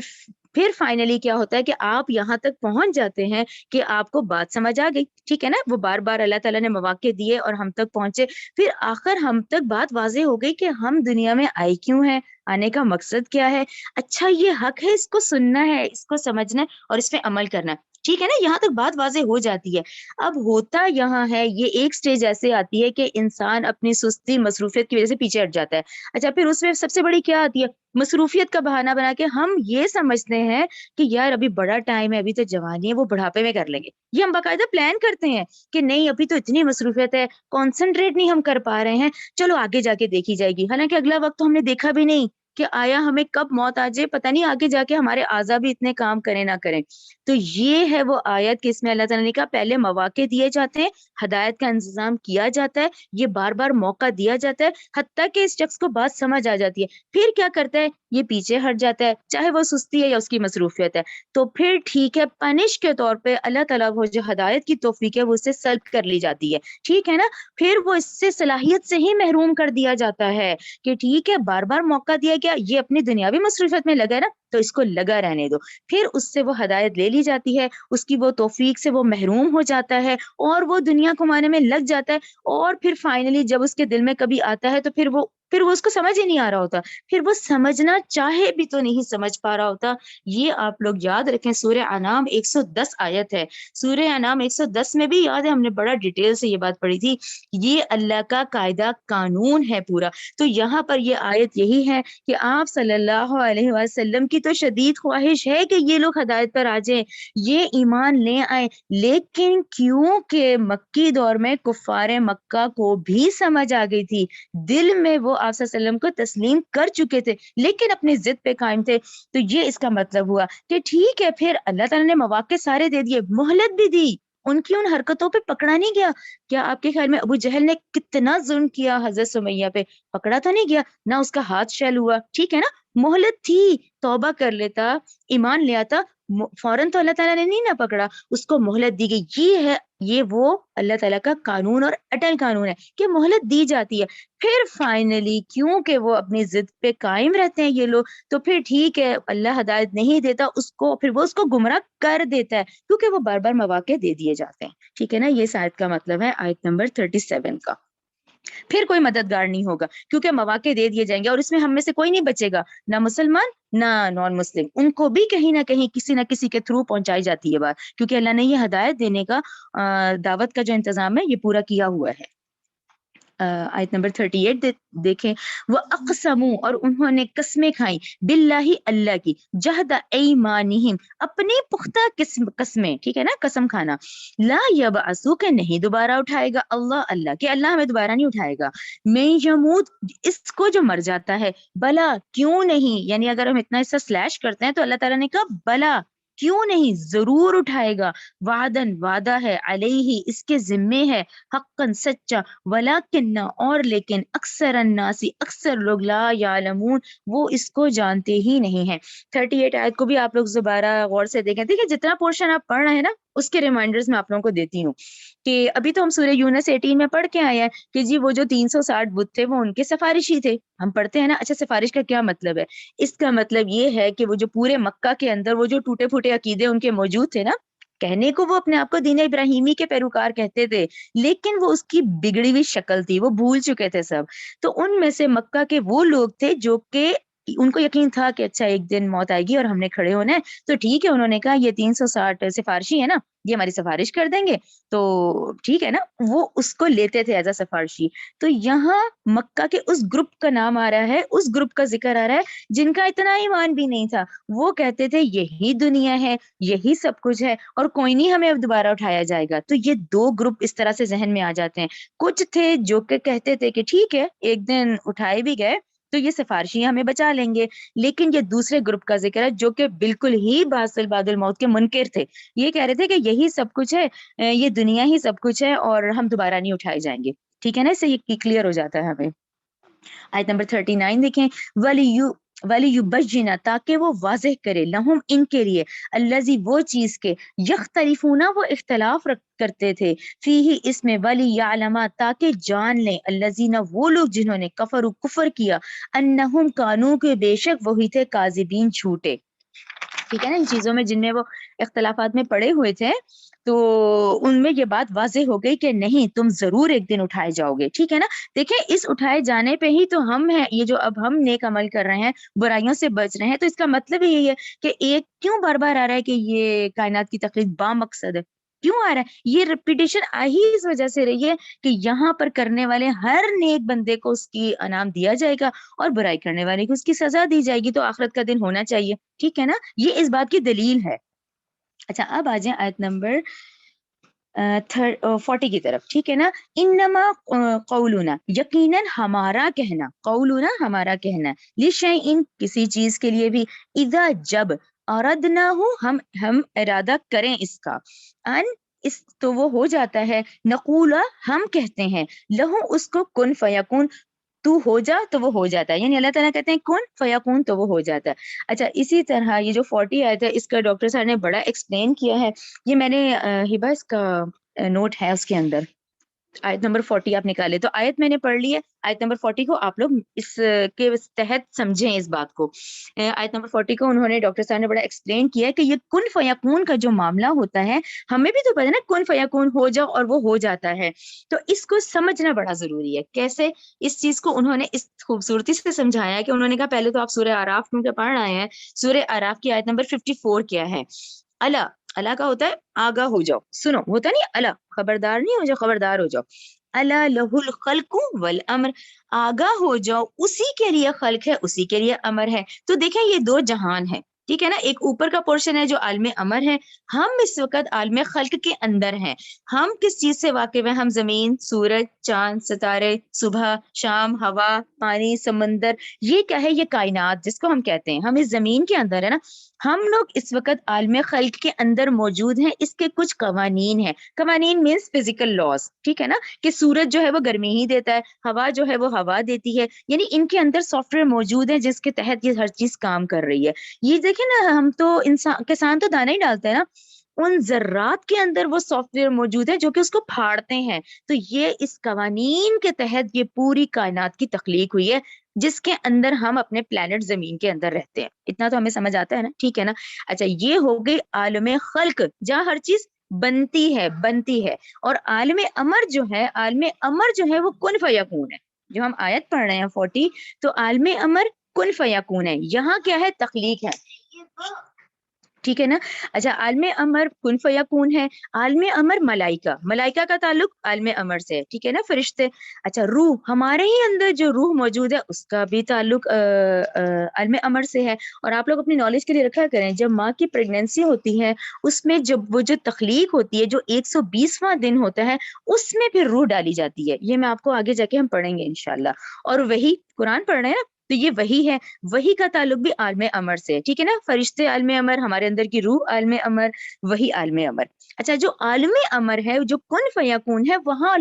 پھر فائنلی کیا ہوتا ہے کہ آپ یہاں تک پہنچ جاتے ہیں کہ آپ کو بات سمجھ آ گئی. ٹھیک ہے نا, وہ بار بار اللہ تعالیٰ نے مواقع دیے اور ہم تک پہنچے, پھر آخر ہم تک بات واضح ہو گئی کہ ہم دنیا میں آئے کیوں ہیں, آنے کا مقصد کیا ہے. اچھا یہ حق ہے, اس کو سننا ہے, اس کو سمجھنا ہے اور اس پہ عمل کرنا ہے. ٹھیک ہے نا, یہاں تک بات واضح ہو جاتی ہے. اب ہوتا یہاں ہے, یہ ایک سٹیج ایسے آتی ہے کہ انسان اپنی سستی مصروفیت کی وجہ سے پیچھے ہٹ جاتا ہے. اچھا, پھر اس میں سب سے بڑی کیا آتی ہے, مصروفیت کا بہانہ بنا کے ہم یہ سمجھتے ہیں کہ یار ابھی بڑا ٹائم ہے, ابھی تو جوانی ہے, وہ بڑھاپے میں کر لیں گے. یہ ہم باقاعدہ پلان کرتے ہیں کہ نہیں ابھی تو اتنی مصروفیت ہے, کانسنٹریٹ نہیں ہم کر پا رہے ہیں, چلو آگے جا کے دیکھی جائے گی. حالانکہ اگلا وقت تو ہم نے دیکھا بھی نہیں کہ آیا ہمیں کب موت آ جائے, پتہ نہیں آگے جا کے ہمارے اعضا بھی اتنے کام کریں نہ کریں. تو یہ ہے وہ آیت کہ اس میں اللہ تعالیٰ نے کہا پہلے مواقع دیے جاتے ہیں, ہدایت کا انتظام کیا جاتا ہے, یہ بار بار موقع دیا جاتا ہے, حتیٰ کہ اس شخص کو بات سمجھ آ جاتی ہے. پھر کیا کرتا ہے, یہ پیچھے ہٹ جاتا ہے, چاہے وہ سستی ہے یا اس کی مصروفیت ہے. تو پھر ٹھیک ہے, پنش کے طور پہ اللہ تعالیٰ وہ جو ہدایت کی توفیق ہے وہ اس سے سلب کر لی جاتی ہے. ٹھیک ہے نا, پھر وہ اس سے صلاحیت سے ہی محروم کر دیا جاتا ہے کہ ٹھیک ہے بار بار موقع دیا گیا, یہ اپنی دنیاوی مصروفیت میں لگا ہے نا, تو اس کو لگا رہنے دو. پھر اس سے وہ ہدایت لے لی جاتی ہے, اس کی وہ توفیق سے وہ محروم ہو جاتا ہے اور وہ دنیا کمانے میں لگ جاتا ہے. اور پھر فائنلی جب اس کے دل میں کبھی آتا ہے تو پھر وہ اس کو سمجھ ہی نہیں آ رہا ہوتا, پھر وہ سمجھنا چاہے بھی تو نہیں سمجھ پا رہا ہوتا. یہ آپ لوگ یاد رکھیں, سورہ انعام 110 آیت ہے. سورہ انعام 110 میں بھی یاد ہے, ہم نے بڑا ڈیٹیل سے یہ بات پڑھی تھی. یہ اللہ کا قاعدہ قانون ہے پورا. تو یہاں پر یہ آیت یہی ہے کہ آپ صلی اللہ علیہ وسلم کی تو شدید خواہش ہے کہ یہ لوگ ہدایت پر آ جائیں, یہ ایمان لے آئیں, لیکن کیونکہ مکی دور میں کفار مکہ کو بھی سمجھ آ گئی تھی, دل میں وہ آپ صلی اللہ علیہ وسلم کو تسلیم کر چکے تھے لیکن اپنی ضد پہ قائم تھے. تو یہ اس کا مطلب ہوا کہ ٹھیک ہے, پھر اللہ تعالیٰ نے مواقع سارے دے دیے, مہلت بھی دی, ان کی ان حرکتوں پہ پکڑا نہیں گیا. کیا آپ کے خیال میں ابو جہل نے کتنا ظلم کیا حضرت سمیہ پہ, پکڑا تو نہیں گیا, نہ اس کا ہاتھ شیل ہوا. ٹھیک ہے نا, مہلت تھی, توبہ کر لیتا, ایمان لے آتا, فوراً تو اللہ تعالیٰ نے نہیں نہ پکڑا, اس کو مہلت دی گئی. یہ وہ اللہ تعالیٰ کا قانون اور اٹل قانون ہے کہ مہلت دی جاتی ہے. پھر فائنلی کیونکہ وہ اپنی ضد پہ قائم رہتے ہیں یہ لوگ, تو پھر ٹھیک ہے اللہ ہدایت نہیں دیتا اس کو, پھر وہ اس کو گمراہ کر دیتا ہے کیونکہ وہ بار بار مواقع دے دیے جاتے ہیں. ٹھیک ہے نا, یہ اس آیت کا مطلب ہے, آیت نمبر 37 کا. پھر کوئی مددگار نہیں ہوگا کیونکہ مواقع دے دیے جائیں گے, اور اس میں ہم میں سے کوئی نہیں بچے گا, نہ مسلمان نہ نان مسلم, ان کو بھی کہیں نہ کہیں کسی نہ کسی کے تھرو پہنچائی جاتی ہے بات, کیونکہ اللہ نے یہ ہدایت دینے کا دعوت کا جو انتظام ہے یہ پورا کیا ہوا ہے. آیت نمبر 38 دیکھیں, وہ اقسموا, اور انہوں نے قسمیں کھائیں, باللہ اللہ کی, جہد ایمانہم, اپنی پختہ قسمیں. ٹھیک ہے نا, قسم کھانا, لا یبعثو, کہ نہیں دوبارہ اٹھائے گا اللہ, کہ اللہ ہمیں دوبارہ نہیں اٹھائے گا, میں یموت, اس کو جو مر جاتا ہے, بلا, کیوں نہیں, یعنی اگر ہم اتنا حصہ سلیش کرتے ہیں تو اللہ تعالیٰ نے کہا بلا, کیوں نہیں, ضرور اٹھائے گا, وعدن, وعدہ ہے, علیہ, اس کے ذمے ہے, حقاً, سچا, ولیکن, اور لیکن, اکثر الناس, اکثر لوگ, لا یعلمون, وہ اس کو جانتے ہی نہیں ہیں. 38 آیت کو بھی آپ لوگ دوبارہ غور سے دیکھیں. دیکھیں جتنا پورشن آپ پڑھ رہے ہیں نا اس کے ریمائنڈرز میں آپ لوگوں کو دیتی ہوں کہ ابھی تو ہم سورہ یونس 18 میں پڑھ کے آئے ہیں کہ جی وہ جو 360 بت تھے وہ ان کے سفارشی تھے, ہم پڑھتے ہیں نا. اچھا, سفارش کا کیا مطلب ہے, اس کا مطلب یہ ہے کہ وہ جو پورے مکہ کے اندر وہ جو ٹوٹے پھوٹے عقیدے ان کے موجود تھے نا, کہنے کو وہ اپنے آپ کو دین ابراہیمی کے پیروکار کہتے تھے, لیکن وہ اس کی بگڑی ہوئی شکل تھی, وہ بھول چکے تھے سب. تو ان میں سے مکہ کے وہ لوگ تھے جو کہ ان کو یقین تھا کہ اچھا ایک دن موت آئے گی اور ہم نے کھڑے ہونا ہے, تو ٹھیک ہے, انہوں نے کہا یہ 360 سفارشی ہے نا, یہ ہماری سفارش کر دیں گے, تو ٹھیک ہے نا, وہ اس کو لیتے تھے ایز اے سفارشی. تو یہاں مکہ کے اس گروپ کا نام آ رہا ہے, اس گروپ کا ذکر آ رہا ہے جن کا اتنا ایمان بھی نہیں تھا. وہ کہتے تھے یہی دنیا ہے, یہی سب کچھ ہے, اور کوئی نہیں ہمیں اب دوبارہ اٹھایا جائے گا. تو یہ دو گروپ اس طرح سے ذہن میں آ جاتے ہیں. کچھ تھے جو کہ کہتے تھے کہ ٹھیک ہے ایک دن اٹھائے بھی گئے تو یہ سفارشی ہمیں بچا لیں گے, لیکن یہ دوسرے گروپ کا ذکر ہے جو کہ بالکل ہی بعد الموت کے منکر تھے. یہ کہہ رہے تھے کہ یہی سب کچھ ہے, یہ دنیا ہی سب کچھ ہے, اور ہم دوبارہ نہیں اٹھائے جائیں گے. ٹھیک ہے نا, اس سے یہ کلیئر ہو جاتا ہے ہمیں. آیت نمبر 39 دیکھیں, وَلِيُبَيِّنَ, تاکہ وہ واضح کرے, لہم, ان کے لیے, الذی, وہ چیز کے, یختلفون, وہ اختلاف کرتے تھے, فیہ, اس میں, وَلِيَعْلَمَ, تاکہ جان لیں, الذین, وہ لوگ جنہوں نے, کفر کیا, انہم, کانوں کے, بے شک وہی تھے, کاذبین, جھوٹے. ٹھیک ہے نا. ان چیزوں میں جن میں وہ اختلافات میں پڑے ہوئے تھے تو ان میں یہ بات واضح ہو گئی کہ نہیں تم ضرور ایک دن اٹھائے جاؤ گے. ٹھیک ہے نا. دیکھیں اس اٹھائے جانے پہ ہی تو ہم ہیں, یہ جو اب ہم نیک عمل کر رہے ہیں, برائیوں سے بچ رہے ہیں, تو اس کا مطلب یہی ہے کہ ایک کیوں بار بار آ رہا ہے کہ یہ کائنات کی تخلیق با مقصد ہے, کیوں آ رہا ہے یہ ریپیٹیشن ہی اس وجہ سے رہی ہے کہ یہاں پر کرنے والے ہر نیک بندے کو اس کی انعام دیا جائے گا اور برائی کرنے والے کو اس کی سزا دی جائے گی, تو آخرت کا دن ہونا چاہیے. ٹھیک ہے نا, یہ اس بات کی دلیل ہے. اچھا اب آ جائیں آیت نمبر 40 کی طرف. ٹھیک ہے نا. انما قولنا, یقیناً ہمارا کہنا, قولنا ہمارا کہنا, لشیء کسی چیز کے لیے بھی, اذا جب, اردنا ہو ہم ارادہ کریں اس کا, ان اس تو وہ ہو جاتا ہے, نقولا ہم کہتے ہیں, لہو اس کو, کن فیکون تو ہو جا تو وہ ہو جاتا ہے, یعنی اللہ تعالیٰ کہتے ہیں کن فیکون تو وہ ہو جاتا ہے. اچھا اسی طرح یہ جو 40 آیت ہے اس کا ڈاکٹر صاحب نے بڑا ایکسپلین کیا ہے. یہ میں نے ہبا اس کا نوٹ ہے اس کے اندر, آیت نمبر 40 آپ نکالے تو آیت میں نے پڑھ لی ہے, آیت نمبر 40 کو آپ لوگ اس کے تحت سمجھیں اس بات کو. آیت نمبر 40 کو انہوں نے ڈاکٹر صاحب نے بڑا ایکسپلین کیا ہے کہ یہ کن فیکون کا جو معاملہ ہوتا ہے, ہمیں بھی تو پتہ ہے نا کن فیکون ہو جاؤ اور وہ ہو جاتا ہے, تو اس کو سمجھنا بڑا ضروری ہے. کیسے؟ اس چیز کو انہوں نے اس خوبصورتی سے سمجھایا کہ انہوں نے کہا پہلے تو آپ سورہ اعراف میں پڑھ رہے ہیں, سورہ اعراف کی آیت نمبر 54 کیا ہے, اللہ, اللہ کا ہوتا ہے آگاہ ہو جاؤ, سنو, ہوتا نہیں اللہ, خبردار نہیں ہو جاؤ, خبردار ہو جاؤ. اللہ لہ الخلق والامر, آگاہ ہو جاؤ, اسی کے لیے خلق ہے, اسی کے لیے امر ہے. تو دیکھیں یہ دو جہان ہے. ٹھیک ہے نا, ایک اوپر کا پورشن ہے جو عالم امر ہے, ہم اس وقت عالم خلق کے اندر ہیں. ہم کس چیز سے واقف ہیں؟ ہم زمین, سورج, چاند, ستارے, صبح, شام, ہوا, پانی, سمندر, یہ کیا ہے؟ یہ کائنات جس کو ہم کہتے ہیں, ہم اس زمین کے اندر ہے نا. ہم لوگ اس وقت عالم خلق کے اندر موجود ہیں. اس کے کچھ قوانین ہیں, قوانین مینس فزیکل لاز. ٹھیک ہے نا, کہ سورج جو ہے وہ گرمی ہی دیتا ہے, ہوا جو ہے وہ ہوا دیتی ہے, یعنی ان کے اندر سافٹ ویئر موجود ہے جس کے تحت یہ ہر چیز کام کر رہی ہے. یہ دیکھیں نا, ہم تو انسان, کسان تو دانا ہی ڈالتا ہے نا, ان ذرات کے اندر وہ سافٹ ویئر موجود ہے جو کہ اس کو پھاڑتے ہیں. تو یہ اس قوانین کے تحت یہ پوری کائنات کی تخلیق ہوئی ہے جس کے اندر ہم اپنے پلانٹ زمین کے اندر رہتے ہیں. اتنا تو ہمیں سمجھ آتا ہے نا. ٹھیک ہے نا. اچھا یہ ہو گئی عالم خلق جہاں ہر چیز بنتی ہے. اور عالم امر جو ہے, عالم امر جو ہے وہ کن فیکون ہے. جو ہم آیت پڑھ رہے ہیں 40, تو عالم امر کن فیکون ہے, یہاں کیا ہے؟ تخلیق ہے. ٹھیک ہے نا. اچھا عالم امر کن فیکون ہے. عالم امر ملائکہ, ملائکہ کا تعلق عالم امر سے. ٹھیک ہے نا. فرشتے. اچھا روح, ہمارے ہی اندر جو روح موجود ہے اس کا بھی تعلق عالم امر سے ہے. اور آپ لوگ اپنی نالج کے لیے رکھا کریں, جب ماں کی پریگنینسی ہوتی ہے اس میں جب وہ جو تخلیق ہوتی ہے, جو 120واں دن ہوتا ہے, اس میں پھر روح ڈالی جاتی ہے. یہ میں آپ کو آگے جا کے ہم پڑھیں گے انشاءاللہ. اور وہی قرآن پڑھ رہے ہیں نا, تو یہ وہی ہے, وہی کا تعلق بھی عالم امر سے. ٹھیک ہے نا. فرشتے عالم امر, ہمارے اندر کی روح عالم امر, وہی عالم امر. اچھا جو عالم امر ہے, جو کن فیکون ہے, وہاں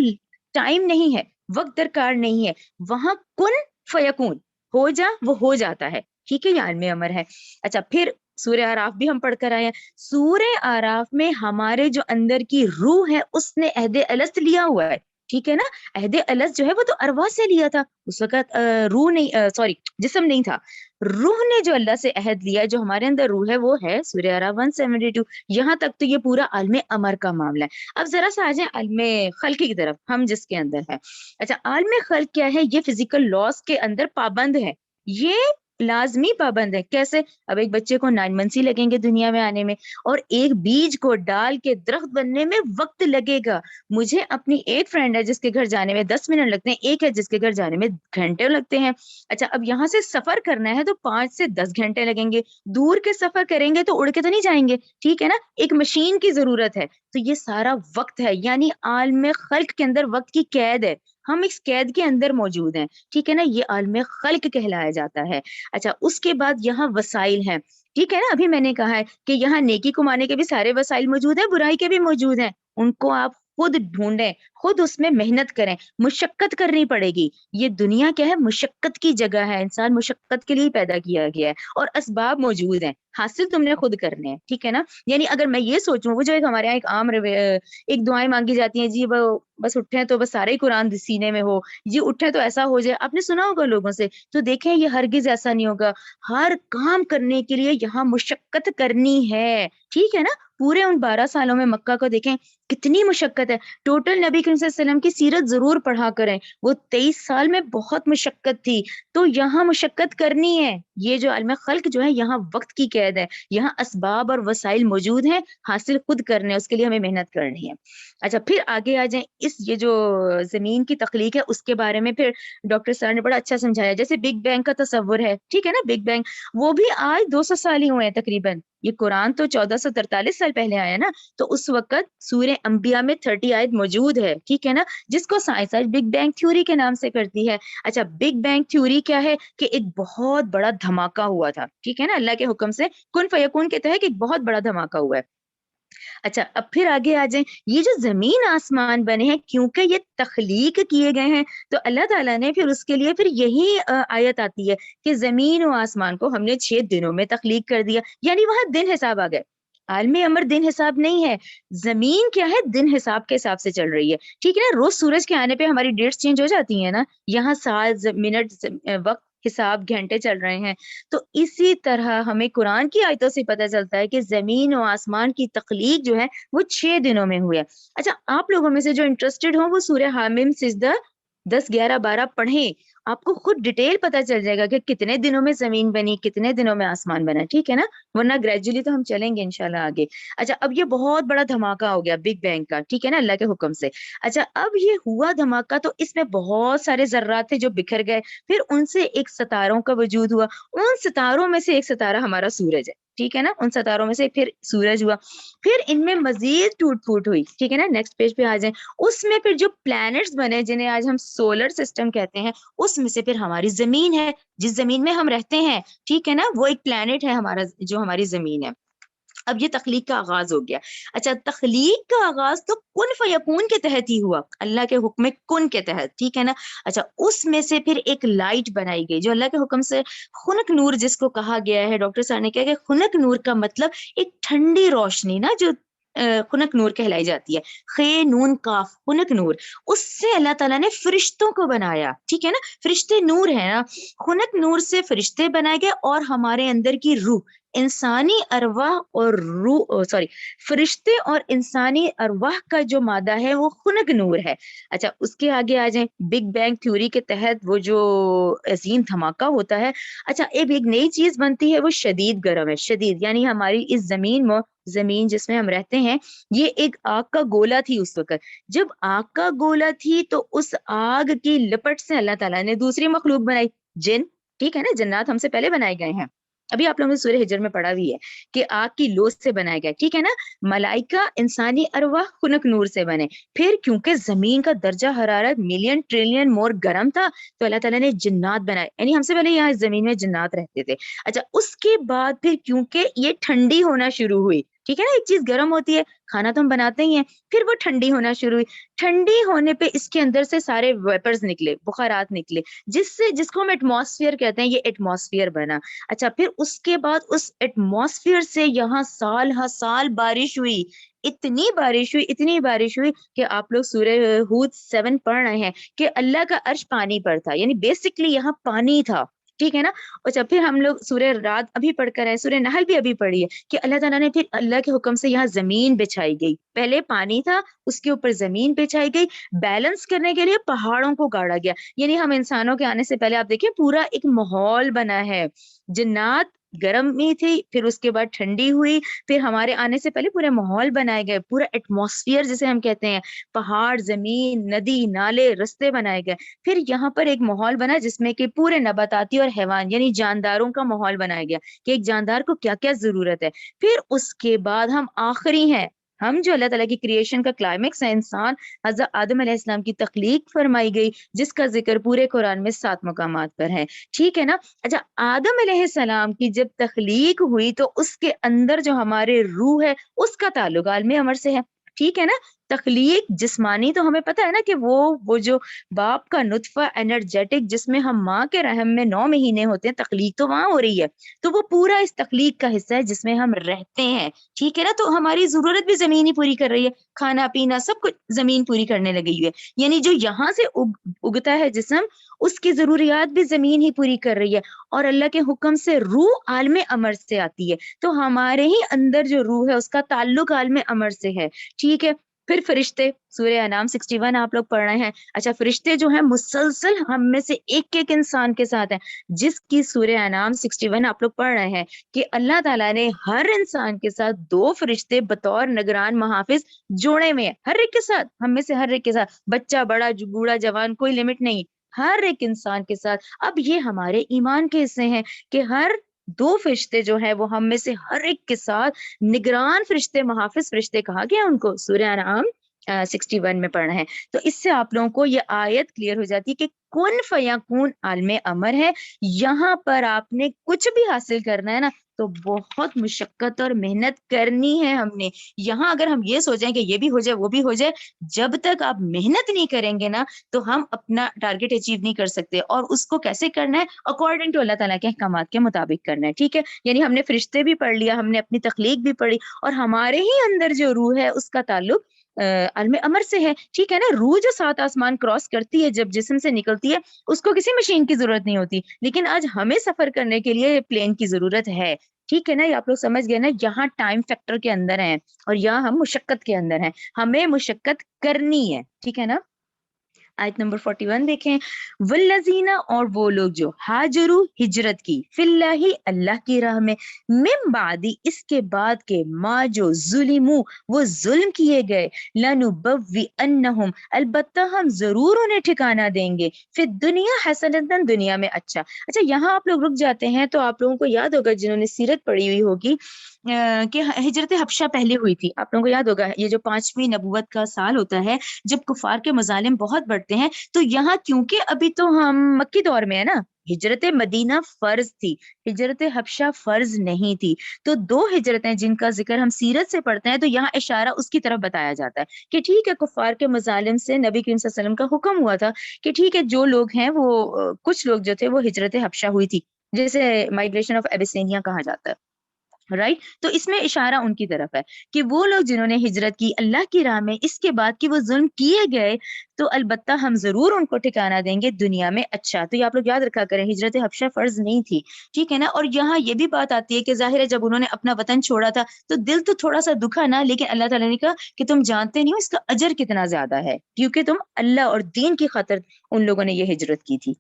ٹائم نہیں ہے, وقت درکار نہیں ہے, وہاں کن فیکون, ہو جا وہ ہو جاتا ہے. ٹھیک ہے, یہ عالم امر ہے. اچھا پھر سورہ اعراف بھی ہم پڑھ کر آئے ہیں. سورہ اعراف میں ہمارے جو اندر کی روح ہے اس نے عہد الست لیا ہوا ہے. ٹھیک ہے نا. عہد الست جو ہے وہ تو ارواح سے لیا تھا, اس وقت روح نہیں, سوری جسم نہیں تھا. روح نے جو اللہ سے عہد لیا, جو ہمارے اندر روح ہے وہ ہے سورہ اعراف 172. یہاں تک تو یہ پورا عالم امر کا معاملہ ہے. اب ذرا سا آ جائیں عالم خلق کی طرف, ہم جس کے اندر ہے. اچھا عالم خلق کیا ہے؟ یہ فزیکل لاز کے اندر پابند ہے, یہ لازمی پابند ہے. کیسے؟ اب ایک بچے کو 9 months ہی لگیں گے دنیا میں آنے میں, اور ایک بیج کو ڈال کے درخت بننے میں وقت لگے گا. مجھے اپنی ایک فرینڈ ہے جس کے گھر جانے میں 10 منٹ لگتے ہیں, ایک ہے جس کے گھر جانے میں گھنٹے لگتے ہیں. اچھا اب یہاں سے سفر کرنا ہے تو 5 سے 10 گھنٹے لگیں گے. دور کے سفر کریں گے تو اڑ کے تو نہیں جائیں گے. ٹھیک ہے نا. ایک مشین کی ضرورت ہے. تو یہ سارا وقت ہے, یعنی عالم خلق کے اندر وقت کی قید ہے, ہم اس قید کے اندر موجود ہیں. ٹھیک ہے نا. یہ عالم خلق کہلایا جاتا ہے. اچھا اس کے بعد یہاں وسائل ہیں. ٹھیک ہے نا. ابھی میں نے کہا ہے کہ یہاں نیکی کمانے کے بھی سارے وسائل موجود ہیں, برائی کے بھی موجود ہیں. ان کو آپ خود ڈھونڈیں, خود اس میں محنت کریں, مشقت کرنی پڑے گی. یہ دنیا کیا ہے؟ مشقت کی جگہ ہے. انسان مشقت کے لیے پیدا کیا گیا ہے, اور اسباب موجود ہیں. حاصل تم نے خود کرنے ہیں، ٹھیک ہے نا. یعنی اگر میں یہ سوچوں، وہ جو ایک ہمارے یہاں ایک عام ایک دعائیں مانگی جاتی ہیں، جی وہ بس اٹھیں تو بس سارے ہی قرآن سینے میں ہو، جی اٹھیں تو ایسا ہو جائے، آپ نے سنا ہوگا لوگوں سے. تو دیکھیں یہ ہرگز ایسا نہیں ہوگا. ہر کام کرنے کے لیے یہاں مشقت کرنی ہے، ٹھیک ہے نا. پورے ان 12 سالوں میں مکہ کو دیکھیں کتنی مشقت ہے. ٹوٹل نبی کریم صلی اللہ علیہ وسلم کی سیرت ضرور پڑھا کریں، وہ 23 سال میں بہت مشقت تھی. تو یہاں مشقت کرنی ہے. یہ جو عالم خلق جو ہے یہاں وقت کی قید ہے، یہاں اسباب اور وسائل موجود ہیں، حاصل خود کرنے، اس کے لیے ہمیں محنت کرنی ہے. اچھا پھر آگے آ جائیں، یہ جو زمین کی تخلیق ہے اس کے بارے میں پھر ڈاکٹر سر نے بڑا اچھا سمجھایا. جیسے بگ بینگ کا تصور ہے، ٹھیک ہے نا، بگ بینگ وہ بھی آج 200 سال ہی ہوئے ہیں تقریباً. یہ قرآن تو 1443 سال پہلے آیا نا، تو اس وقت سورہ انبیاء میں 30 آیت موجود ہے، ٹھیک ہے نا، جس کو سائنس آج بگ بینگ تھیوری کے نام سے کرتی ہے. اچھا بگ بینگ تھیوری کیا ہے کہ ایک بہت بڑا دھماکہ ہوا تھا، ٹھیک ہے نا، اللہ کے حکم سے کن فیکون کے تحت ایک بہت بڑا دھماکہ ہوا ہے. اچھا اب پھر آگے آ جائیں، یہ جو زمین آسمان بنے ہیں کیونکہ یہ تخلیق کیے گئے ہیں، تو اللہ تعالیٰ نے پھر اس کے لیے پھر یہی آیت آتی ہے کہ زمین و آسمان کو ہم نے 6 دنوں میں تخلیق کر دیا. یعنی وہاں دن حساب آ گئے. عالم امر دن حساب نہیں ہے، زمین کیا ہے دن حساب کے حساب سے چل رہی ہے، ٹھیک ہے نا. روز سورج کے آنے پہ ہماری ڈیٹس چینج ہو جاتی ہیں نا، یہاں سال منٹ وقت حساب گھنٹے چل رہے ہیں. تو اسی طرح ہمیں قرآن کی آیتوں سے پتہ چلتا ہے کہ زمین و آسمان کی تخلیق جو ہے وہ 6 دنوں میں ہوئے. اچھا آپ لوگوں میں سے جو انٹرسٹڈ ہوں وہ سورہ حامیم سجدہ 10 11 12 پڑھیں، آپ کو خود ڈیٹیل پتا چل جائے گا کہ کتنے دنوں میں زمین بنی، کتنے دنوں میں آسمان بنا، ٹھیک ہے نا. ورنہ گریجولی تو ہم چلیں گے انشاءاللہ آگے. اچھا اب یہ بہت بڑا دھماکہ ہو گیا بگ بینگ کا، ٹھیک ہے نا، اللہ کے حکم سے. اچھا اب یہ ہوا دھماکہ تو اس میں بہت سارے ذرات تھے جو بکھر گئے، پھر ان سے ایک ستاروں کا وجود ہوا. ان ستاروں میں سے ایک ستارہ ہمارا سورج ہے، ٹھیک ہے نا، ان ستاروں میں سے پھر سورج ہوا. پھر ان میں مزید ٹوٹ پھوٹ ہوئی، ٹھیک ہے نا. نیکسٹ پیج پہ آ جائیں، اس میں پھر جو پلانٹس بنے جنہیں آج ہم سولر سسٹم کہتے ہیں، اس میں سے پھر ہماری زمین ہے، جس زمین میں ہم رہتے ہیں، ٹھیک ہے نا، وہ ایک پلانٹ ہے ہمارا جو ہماری زمین ہے. اب یہ تخلیق کا آغاز ہو گیا. اچھا تخلیق کا آغاز تو کن فیکون کے تحت ہی ہوا، اللہ کے حکم کن کے تحت، ٹھیک ہے نا. اچھا اس میں سے پھر ایک لائٹ بنائی گئی جو اللہ کے حکم سے خنک نور جس کو کہا گیا ہے. ڈاکٹر صاحب نے کہا کہ خنک نور کا مطلب ایک ٹھنڈی روشنی نا، جو خنک نور کہلائی جاتی ہے، خے نون کاف خنک نور. اس سے اللہ تعالیٰ نے فرشتوں کو بنایا، ٹھیک ہے نا. فرشتے نور ہے نا، خنک نور سے فرشتے بنائے گئے اور ہمارے اندر کی روح، انسانی ارواح اور روح فرشتے اور انسانی ارواح کا جو مادہ ہے وہ خنک نور ہے. اچھا اس کے آگے آ جائیں، بگ بینگ تھیوری کے تحت وہ جو عظیم دھماکہ ہوتا ہے. اچھا ایک نئی چیز بنتی ہے، وہ شدید گرم ہے. شدید یعنی ہماری اس زمین جس میں ہم رہتے ہیں، یہ ایک آگ کا گولا تھی اس وقت. جب آگ کا گولا تھی تو اس آگ کی لپٹ سے اللہ تعالیٰ نے دوسری مخلوق بنائی، جن، ٹھیک ہے نا. جنات ہم سے پہلے بنائے گئے ہیں، ابھی آپ لوگوں نے سورہ ہجر میں پڑھا بھی ہے کہ آگ کی لو سے بنایا گیا، ٹھیک ہے نا. ملائکہ انسانی ارواح خنک نور سے بنے. پھر کیونکہ زمین کا درجہ حرارت ملین ٹریلین مور گرم تھا تو اللہ تعالیٰ نے جنات بنائے، یعنی ہم سے پہلے یہاں زمین میں جنات رہتے تھے. اچھا اس کے بعد پھر کیونکہ یہ ٹھنڈی ہونا شروع ہوئی، ٹھیک ہے نا، ایک چیز گرم ہوتی ہے، کھانا تو ہم بناتے ہی ہیں، پھر وہ ٹھنڈی ہونا شروع ہوئی. ٹھنڈی ہونے پہ اس کے اندر سے سارے ویپرز نکلے، بخارات نکلے، جس کو ہم ایٹماسفیئر کہتے ہیں، یہ ایٹماسفیئر بنا. اچھا پھر اس کے بعد اس ایٹماسفیئر سے یہاں سال ہر سال بارش ہوئی. اتنی بارش ہوئی کہ آپ لوگ سورہ ہود 7 پڑھ رہے ہیں کہ اللہ کا عرش پانی پر تھا، یعنی بیسکلی یہاں پانی تھا، ٹھیک ہے نا. اچھا پھر ہم لوگ سورہ رات ابھی پڑھ کر آئے، سورہ نحل بھی ابھی پڑھی ہے کہ اللہ تعالیٰ نے پھر اللہ کے حکم سے یہاں زمین بچھائی گئی. پہلے پانی تھا، اس کے اوپر زمین بچھائی گئی. بیلنس کرنے کے لیے پہاڑوں کو گاڑا گیا. یعنی ہم انسانوں کے آنے سے پہلے آپ دیکھیں پورا ایک ماحول بنا ہے. جنات گرم میں تھی، پھر اس کے بعد ٹھنڈی ہوئی، پھر ہمارے آنے سے پہلے پورے ماحول بنائے گئے، پورا ایٹماسفیئر جسے ہم کہتے ہیں، پہاڑ، زمین، ندی، نالے، رستے بنائے گئے. پھر یہاں پر ایک ماحول بنا جس میں کہ پورے نباتاتی اور حیوان یعنی جانداروں کا ماحول بنایا گیا کہ ایک جاندار کو کیا کیا ضرورت ہے. پھر اس کے بعد ہم آخری ہیں، ہم جو اللہ تعالیٰ کی کریشن کا کلائمیکس ہے، انسان، حضرت آدم علیہ السلام کی تخلیق فرمائی گئی جس کا ذکر پورے قرآن میں 7 مقامات پر ہے، ٹھیک ہے نا. اچھا آدم علیہ السلام کی جب تخلیق ہوئی تو اس کے اندر جو ہمارے روح ہے اس کا تعلق عالم امر سے ہے، ٹھیک ہے نا. تخلیق جسمانی تو ہمیں پتہ ہے نا کہ وہ جو باپ کا نطفہ انرجیٹک جس میں ہم ماں کے رحم میں 9 مہینے ہوتے ہیں، تخلیق تو وہاں ہو رہی ہے، تو وہ پورا اس تخلیق کا حصہ ہے جس میں ہم رہتے ہیں، ٹھیک ہے نا. تو ہماری ضرورت بھی زمین ہی پوری کر رہی ہے، کھانا پینا سب کچھ زمین پوری کرنے لگی ہوئی ہے. یعنی جو یہاں سے اگتا ہے جسم، اس کی ضروریات بھی زمین ہی پوری کر رہی ہے. اور اللہ کے حکم سے روح عالم امر سے آتی ہے، تو ہمارے ہی اندر جو روح ہے اس کا تعلق عالم امر سے ہے، ٹھیک ہے. پھر فرشتے، سورہ انعام 61 آپ لوگ پڑھ رہے ہیں. اچھا، فرشتے جو ہیں مسلسل ہم میں سے ایک ایک انسان کے ساتھ ہیں. جس کی سورہ انعام 61 آپ لوگ پڑھ رہے ہیں کہ اللہ تعالیٰ نے ہر انسان کے ساتھ 2 فرشتے بطور نگران محافظ جوڑے میں، ہر ایک کے ساتھ، ہم میں سے ہر ایک کے ساتھ، بچہ بڑا بوڑھا جوان کوئی لمٹ نہیں، ہر ایک انسان کے ساتھ. اب یہ ہمارے ایمان کے حصے ہیں کہ ہر 2 فرشتے جو ہیں وہ ہم میں سے ہر ایک کے ساتھ نگران فرشتے، محافظ فرشتے کہا گیا ان کو، سورہ انعام 61 میں پڑھنا ہے. تو اس سے آپ لوگوں کو یہ آیت کلیئر ہو جاتی ہے کہ کن فیکون عالم امر ہے. یہاں پر آپ نے کچھ بھی حاصل کرنا ہے نا تو بہت مشقت اور محنت کرنی ہے ہم نے. یہاں اگر ہم یہ سوچیں کہ یہ بھی ہو جائے وہ بھی ہو جائے، جب تک آپ محنت نہیں کریں گے نا تو ہم اپنا ٹارگٹ اچیو نہیں کر سکتے. اور اس کو کیسے کرنا ہے؟ اکارڈنگ ٹو اللہ تعالیٰ کے احکامات کے مطابق کرنا ہے، ٹھیک ہے. یعنی ہم نے فرشتے بھی پڑھ لیا، ہم نے اپنی تخلیق بھی پڑھی، اور ہمارے ہی اندر جو روح ہے اس کا تعلق عالم امر سے ہے، ٹھیک ہے نا. روح جو 7 آسمان کراس کرتی ہے جب جسم سے نکلتی ہے، اس کو کسی مشین کی ضرورت نہیں ہوتی، لیکن آج ہمیں سفر کرنے کے لیے پلین کی ضرورت ہے، ٹھیک ہے نا. یہ آپ لوگ سمجھ گئے نا، یہاں ٹائم فیکٹر کے اندر ہیں اور یہاں ہم مشقت کے اندر ہیں، ہمیں مشقت کرنی ہے، ٹھیک ہے نا. آیت نمبر 41 دیکھیں، والذین، اور وہ لوگ جو ہاجروا، ہجرت کی، فی اللہ، اللہ کی راہ میں، من بعدی، اس کے بعد کے، ما، جو ظلموا، وہ ظلم کیے گئے، لنبوئنہم، البتہ ہم ضرور انہیں ٹھکانہ دیں گے، فی الدنیا حسنۃ، دنیا میں اچھا. اچھا، یہاں آپ لوگ رک جاتے ہیں تو آپ لوگوں کو یاد ہوگا جنہوں نے سیرت پڑھی ہوئی ہوگی کہ ہجرت حبشہ پہلے ہوئی تھی. آپ لوگوں کو یاد ہوگا یہ جو 5ویں نبوت کا سال ہوتا ہے جب کفار کے مظالم بہت بڑھتے ہیں، تو یہاں کیونکہ ابھی تو ہم مکی دور میں ہے نا، ہجرت مدینہ فرض تھی، ہجرت حبشہ فرض نہیں تھی. تو 2 ہجرتیں جن کا ذکر ہم سیرت سے پڑھتے ہیں تو یہاں اشارہ اس کی طرف بتایا جاتا ہے کہ ٹھیک ہے، کفار کے مظالم سے نبی کریم صلی اللہ علیہ وسلم کا حکم ہوا تھا کہ ٹھیک ہے، جو لوگ ہیں وہ کچھ لوگ جو تھے وہ ہجرت حبشہ ہوئی تھی، جیسے مائگریشن آف ایبیسینیا کہا جاتا ہے، رائٹ. تو اس میں اشارہ ان کی طرف ہے کہ وہ لوگ جنہوں نے ہجرت کی اللہ کی راہ میں، اس کے بعد کہ وہ ظلم کیے گئے، تو البتہ ہم ضرور ان کو ٹھکانہ دیں گے دنیا میں اچھا. تو یہ آپ لوگ یاد رکھا کریں، ہجرت حبشہ فرض نہیں تھی، ٹھیک ہے نا. اور یہاں یہ بھی بات آتی ہے کہ ظاہر ہے جب انہوں نے اپنا وطن چھوڑا تھا تو دل تو تھوڑا سا دکھا نا، لیکن اللہ تعالیٰ نے کہا کہ تم جانتے نہیں ہو اس کا اجر کتنا زیادہ ہے، کیونکہ تم اللہ اور دین کی خاطر ان لوگوں نے یہ ہجرت کی تھی،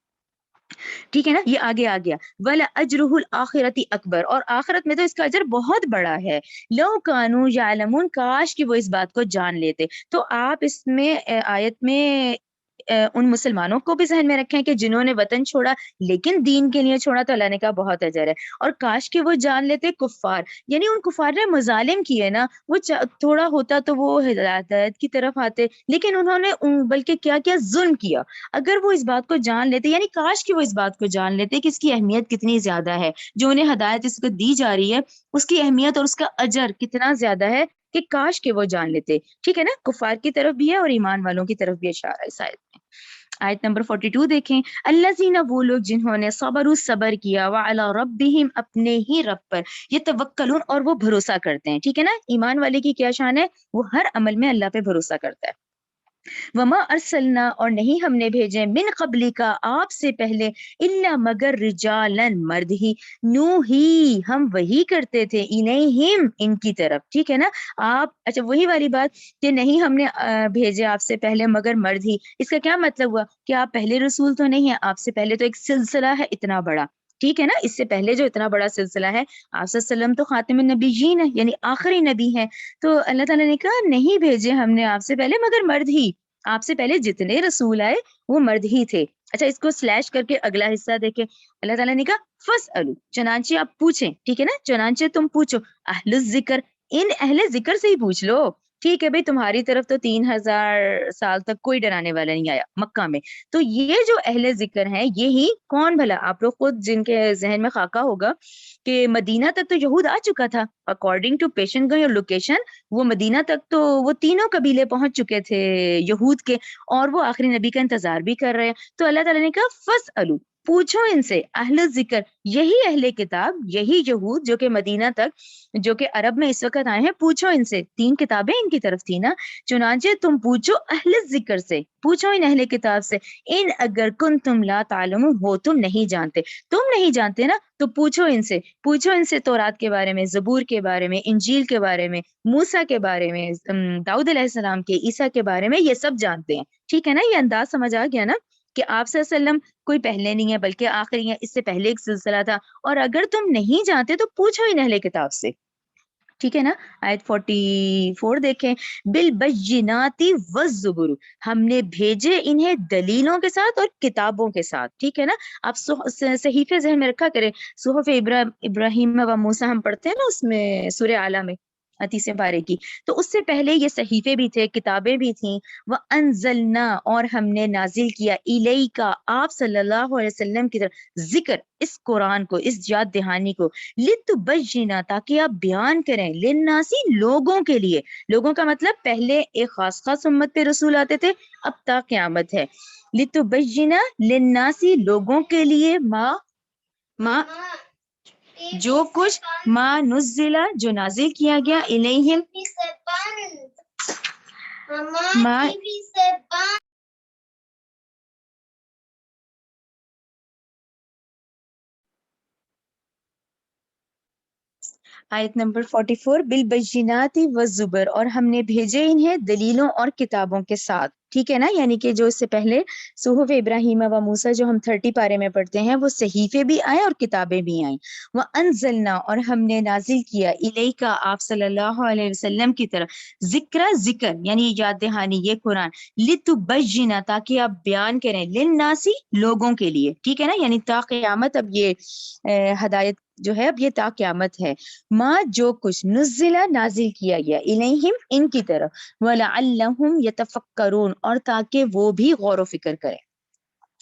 ٹھیک ہے نا. یہ آگے آ گیا، وَلَأَجْرُهُ الْآخِرَةِ اکبر، اور آخرت میں تو اس کا اجر بہت بڑا ہے. لَوْ كَانُوا يَعْلَمُونَ، کاش کہ وہ اس بات کو جان لیتے. تو آپ اس میں آیت میں ان مسلمانوں کو بھی ذہن میں رکھیں کہ جنہوں نے وطن چھوڑا لیکن دین کے لیے چھوڑا، تو اللہ نے کہا بہت اجر ہے. اور کاش کہ وہ جان لیتے کفار، یعنی ان کفار نے مظالم کیے نا، وہ تھوڑا ہوتا تو وہ ہدایت کی طرف آتے، لیکن انہوں نے بلکہ کیا کیا، ظلم کیا. اگر وہ اس بات کو جان لیتے، یعنی کاش کہ وہ اس بات کو جان لیتے کہ اس کی اہمیت کتنی زیادہ ہے، جو انہیں ہدایت اس کو دی جا رہی ہے اس کی اہمیت اور اس کا اجر کتنا زیادہ ہے، کہ کاش کہ وہ جان لیتے، ٹھیک ہے نا. کفار کی طرف بھی ہے اور ایمان والوں کی طرف بھی اشارہ ہے اس آیت میں. آیت نمبر 42 دیکھیں، الذین، وہ لوگ جنہوں نے صبروا، صبر کیا، وعلی ربہم، اپنے ہی رب پر، یتوکلون، اور وہ بھروسہ کرتے ہیں، ٹھیک ہے نا. ایمان والے کی کیا شان ہے؟ وہ ہر عمل میں اللہ پہ بھروسہ کرتا ہے. وما ارسلنا، اور نہیں ہم نے بھیجے، من قبل کا، آپ سے پہلے، الا مگر، رجالن، مرد ہی، نوحی، ہم وہی کرتے تھے، الیہم، ان کی طرف، ٹھیک ہے نا. آپ، اچھا وہی والی بات کہ نہیں ہم نے بھیجے آپ سے پہلے مگر مرد ہی، اس کا کیا مطلب ہوا کہ آپ پہلے رسول تو نہیں ہیں، آپ سے پہلے تو ایک سلسلہ ہے اتنا بڑا، ٹھیک ہے نا. اس سے پہلے جو اتنا بڑا سلسلہ ہے، آپ صلی اللہ علیہ وسلم تو خاتم النبیین ہے، یعنی آخری نبی ہے. تو اللہ تعالیٰ نے کہا نہیں بھیجے ہم نے آپ سے پہلے مگر مرد ہی، آپ سے پہلے جتنے رسول آئے وہ مرد ہی تھے. اچھا، اس کو سلیش کر کے اگلا حصہ دیکھیں، اللہ تعالیٰ نے کہا فَاسْأَلُوا، چنانچہ آپ پوچھیں، ٹھیک ہے نا، چنانچہ تم پوچھو، اہل الذکر، ان اہل ذکر سے ہی پوچھ لو، ٹھیک ہے بھائی، تمہاری طرف تو 3000 سال تک کوئی ڈرانے والا نہیں آیا مکہ میں. تو یہ جو اہل ذکر ہیں، یہی کون بھلا؟ آپ لوگ خود جن کے ذہن میں خاکہ ہوگا کہ مدینہ تک تو یہود آ چکا تھا. اکارڈنگ ٹو پیشن گوئی اور لوکیشن، وہ مدینہ تک تو وہ تینوں قبیلے پہنچ چکے تھے یہود کے، اور وہ آخری نبی کا انتظار بھی کر رہے ہیں. تو اللہ تعالیٰ نے کہا فَاسْأَلُوا، پوچھو ان سے، اہل ذکر، یہی اہل کتاب، یہی یہود جو کہ مدینہ تک، جو کہ عرب میں اس وقت آئے ہیں، پوچھو ان سے. 3 کتابیں ان کی طرف تھی نا، چنانچہ تم پوچھو اہل ذکر سے، پوچھو ان اہل کتاب سے، ان اگر کنتم لا تعلمون، ہو تم نہیں جانتے، تم نہیں جانتے نا تو پوچھو ان سے، پوچھو ان سے تورات کے بارے میں، زبور کے بارے میں، انجیل کے بارے میں، موسیٰ کے بارے میں، داؤد علیہ السلام کے، عیسیٰ کے بارے میں، یہ سب جانتے ہیں. ٹھیک ہے نا؟ یہ انداز سمجھ آ گیا نا کہ آپ صلی اللہ علیہ وسلم کوئی پہلے نہیں ہے بلکہ آخری ہے، اس سے پہلے ایک سلسلہ تھا، اور اگر تم نہیں جانتے تو پوچھو ان اہل کتاب سے. ٹھیک ہے نا؟ آیت 44 دیکھیں، بالبینات والزبر، ہم نے بھیجے انہیں دلیلوں کے ساتھ اور کتابوں کے ساتھ. ٹھیک ہے نا؟ آپ صحیفے ذہن میں رکھا کریں، صحف ابراہیم و موسیٰ ہم پڑھتے ہیں نا اس میں سورہ اعلیٰ میں 30 پارے کی، تو اس سے پہلے یہ صحیفے بھی تھے، کتابیں بھی تھیں. وَأَنزَلْنَا، اور ہم نے نازل کیا، الیک، آپ صلی اللہ علیہ وسلم کی طرف، ذکر، اس قرآن کو، اس یاد دہانی کو، لِتُبَيِّنَ، تاکہ آپ بیان کریں، لِلنَّاسِ، لوگوں کے لیے. لوگوں کا مطلب پہلے ایک خاص خاص امت پہ رسول آتے تھے، اب تا قیامت ہے. لِتُبَيِّنَ لِلنَّاسِ، لوگوں کے لیے، ما جو کچھ، ما نزلہ، جو نازل کیا گیا، الیہم، ما آیت نمبر 44، بالبینات والزبر، اور ہم نے بھیجے انہیں دلیلوں اور کتابوں کے ساتھ. ٹھیک ہے نا؟ یعنی کہ جو اس سے پہلے صحف ابراہیم و موسیٰ جو ہم 30 پارے میں پڑھتے ہیں، وہ صحیفے بھی آئے اور کتابیں بھی آئیں. وَأَنزَلْنَا، اور ہم نے نازل کیا، الیک، آپ صلی اللہ علیہ وسلم کی طرف، ذکر، یعنی یاد دہانی، یہ قرآن، لِتُبَيِّنَ، تاکہ آپ بیان کریں، لِلنَّاسِ، لوگوں کے لیے. ٹھیک ہے نا؟ یعنی تا قیامت اب یہ ہدایت جو ہے، اب یہ تا قیامت ہے. ما، جو کچھ، نزلہ، نازل کیا گیا، الیہم، ان کی طرف، وَلَعَلَّهُمْ يَتَفَکَّرُونَ، اور تاکہ وہ بھی غور و فکر کریں.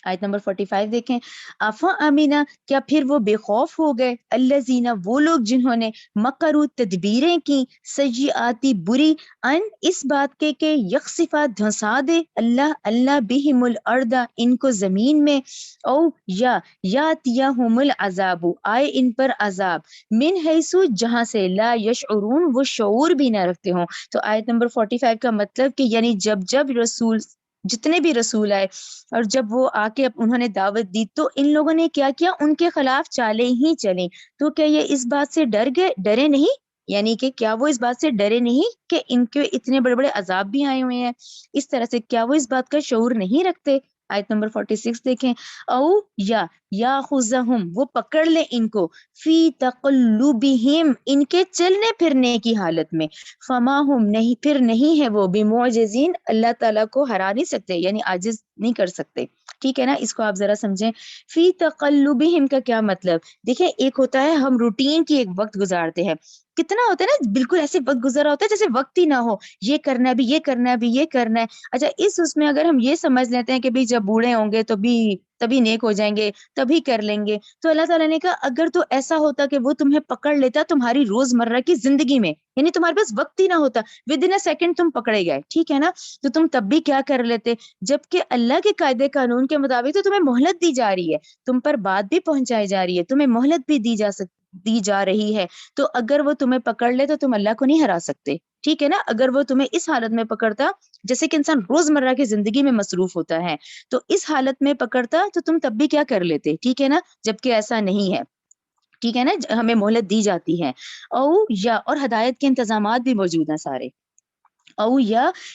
آیت نمبر 45 دیکھیں، افا امینا، کیا پھر وہ بے خوف ہو گئے، الذین، وہ لوگ جنہوں نے، مکروا، تدبیریں کی، سیئاتی، بری، ان، اس بات کے کہ یخسفا، دھنسا دے، اللہ بہم الارض، ان کو زمین میں، او، یا یاتیہم العذاب، آئے ان پر عذاب، من حیث، جہاں سے، لا یشعرون، وہ شعور بھی نہ رکھتے ہوں. تو آیت نمبر 45 کا مطلب کہ یعنی جب رسول، جتنے بھی رسول آئے اور جب وہ آ کے انہوں نے دعوت دی، تو ان لوگوں نے کیا کیا؟ ان کے خلاف چالیں ہی چلیں. تو کیا یہ اس بات سے ڈرے نہیں؟ یعنی کہ کیا وہ اس بات سے ڈرے نہیں کہ ان کے اتنے بڑے بڑے عذاب بھی آئے ہوئے ہیں؟ اس طرح سے کیا وہ اس بات کا شعور نہیں رکھتے؟ آیت نمبر 46 دیکھیں، او، یا خذہم، وہ پکڑ لے ان کو، فی تقلبہم، ان کے چلنے پھرنے کی حالت میں، فما ہم، نہیں، پھر نہیں ہے وہ، بمعجزین، اللہ تعالیٰ کو ہرا نہیں سکتے، یعنی عاجز نہیں کر سکتے. ٹھیک ہے نا؟ اس کو آپ ذرا سمجھیں. فی تقلبہم کا کیا مطلب؟ دیکھیں، ایک ہوتا ہے ہم روٹین کی ایک وقت گزارتے ہیں، کتنا ہوتا ہے نا، بالکل ایسے وقت گزارا ہوتا ہے جیسے وقت ہی نہ ہو، یہ کرنا ہے بھی، یہ کرنا ہے بھی، یہ کرنا ہے. اچھا، اس میں اگر ہم یہ سمجھ لیتے ہیں کہ بھی جب بوڑھے ہوں گے تو بھی تبھی نیک ہو جائیں گے، تبھی کر لیں گے، تو اللہ تعالیٰ نے کہا اگر تو ایسا ہوتا کہ وہ تمہیں پکڑ لیتا تمہاری روزمرہ کی زندگی میں، یعنی تمہارے پاس وقت ہی نہ ہوتا، ود ان اے سیکنڈ تم پکڑے گئے، ٹھیک ہے نا، تو تم تب بھی کیا کر لیتے؟ جبکہ اللہ کے قاعدے قانون کے مطابق تو تمہیں مہلت دی جا رہی ہے، تم پر بات بھی پہنچائی جا رہی ہے، تمہیں مہلت بھی دی جا رہی ہے، تو اگر وہ تمہیں پکڑ لے تو تم اللہ کو نہیں ہرا سکتے. ٹھیک ہے نا؟ اگر وہ تمہیں اس حالت میں پکڑتا، جیسے کہ انسان روزمرہ کی زندگی میں مصروف ہوتا ہے، تو اس حالت میں پکڑتا تو تم تب بھی کیا کر لیتے. ٹھیک ہے نا؟ جبکہ ایسا نہیں ہے. ٹھیک ہے نا؟ ہمیں مہلت دی جاتی ہے. اور ہدایت کے انتظامات بھی موجود ہیں سارے.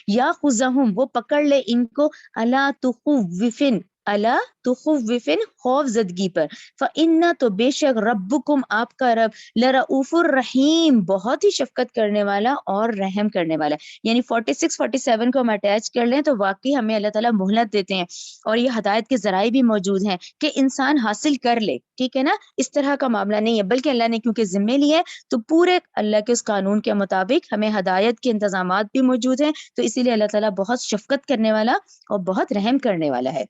یا خذہم، وہ پکڑ لے ان کو، الا تخوفن، الا تخوفن خوف زدگی پر، فإن تو بے شک ربکم آپ کا رب لرؤوف الرحیم بہت ہی شفقت کرنے والا اور رحم کرنے والا. یعنی 46 47 کو ہم اٹیچ کر لیں تو واقعی ہمیں اللہ تعالیٰ مہلت دیتے ہیں اور یہ ہدایت کے ذرائع بھی موجود ہیں کہ انسان حاصل کر لے. ٹھیک ہے نا, اس طرح کا معاملہ نہیں ہے بلکہ اللہ نے کیونکہ ذمے لیے ہے تو پورے اللہ کے اس قانون کے مطابق ہمیں ہدایت کے انتظامات بھی موجود ہیں, تو اسی لیے اللہ تعالیٰ بہت شفقت کرنے والا اور بہت رحم کرنے والا ہے.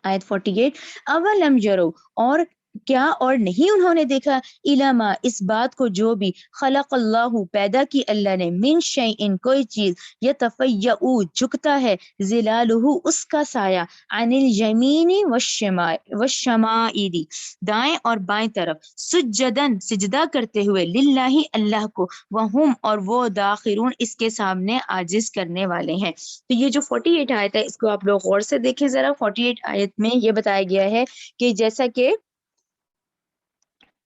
آیت 48 اولم یرو اور کیا اور نہیں انہوں نے دیکھا علما اس بات کو جو بھی خلق اللہ پیدا کی اللہ نے من شیئن کوئی چیز یتفیع جھکتا ہے ظلالہ اس کا سایہ عن الیمین والشمائل دائیں اور بائیں طرف سجدن سجدہ کرتے ہوئے للہ اللہ کو وہم اور وہ داخرون اس کے سامنے عاجز کرنے والے ہیں. تو یہ جو 48 آیت ہے اس کو آپ لوگ غور سے دیکھیں ذرا. 48 آیت میں یہ بتایا گیا ہے کہ جیسا کہ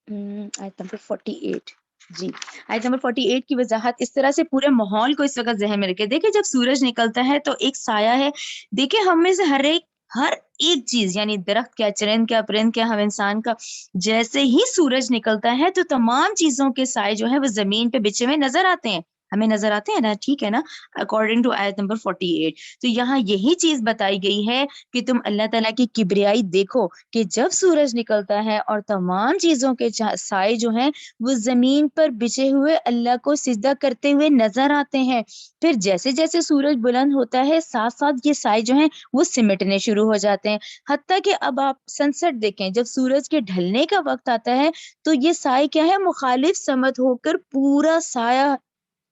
آیت نمبر 48 جی آیت نمبر 48 کی وضاحت اس طرح سے پورے ماحول کو اس وقت ذہن میں رکھے. دیکھیں جب سورج نکلتا ہے تو ایک سایہ ہے, دیکھیں ہم میں سے ہر ایک چیز یعنی درخت کیا, چرند کیا, پرند کیا, ہم انسان کا, جیسے ہی سورج نکلتا ہے تو تمام چیزوں کے سائے جو ہے وہ زمین پہ بچھے ہوئے نظر آتے ہیں, ہمیں نظر آتے ہیں نا. ٹھیک ہے نا, اکارڈنگ ٹو آیت نمبر 48. تو یہاں یہی چیز بتائی گئی ہے کہ تم اللہ تعالیٰ کی کبریائی دیکھو کہ جب سورج نکلتا ہے اور تمام چیزوں کے سائے جو ہیں وہ زمین پر بچھے ہوئے اللہ کو سجدہ کرتے ہوئے نظر آتے ہیں. پھر جیسے جیسے سورج بلند ہوتا ہے ساتھ ساتھ یہ سائے جو ہیں وہ سمٹنے شروع ہو جاتے ہیں, حتیٰ کہ اب آپ سن سیٹ دیکھیں جب سورج کے ڈھلنے کا وقت آتا ہے تو یہ سائے کیا ہے مخالف سمت ہو کر پورا سایہ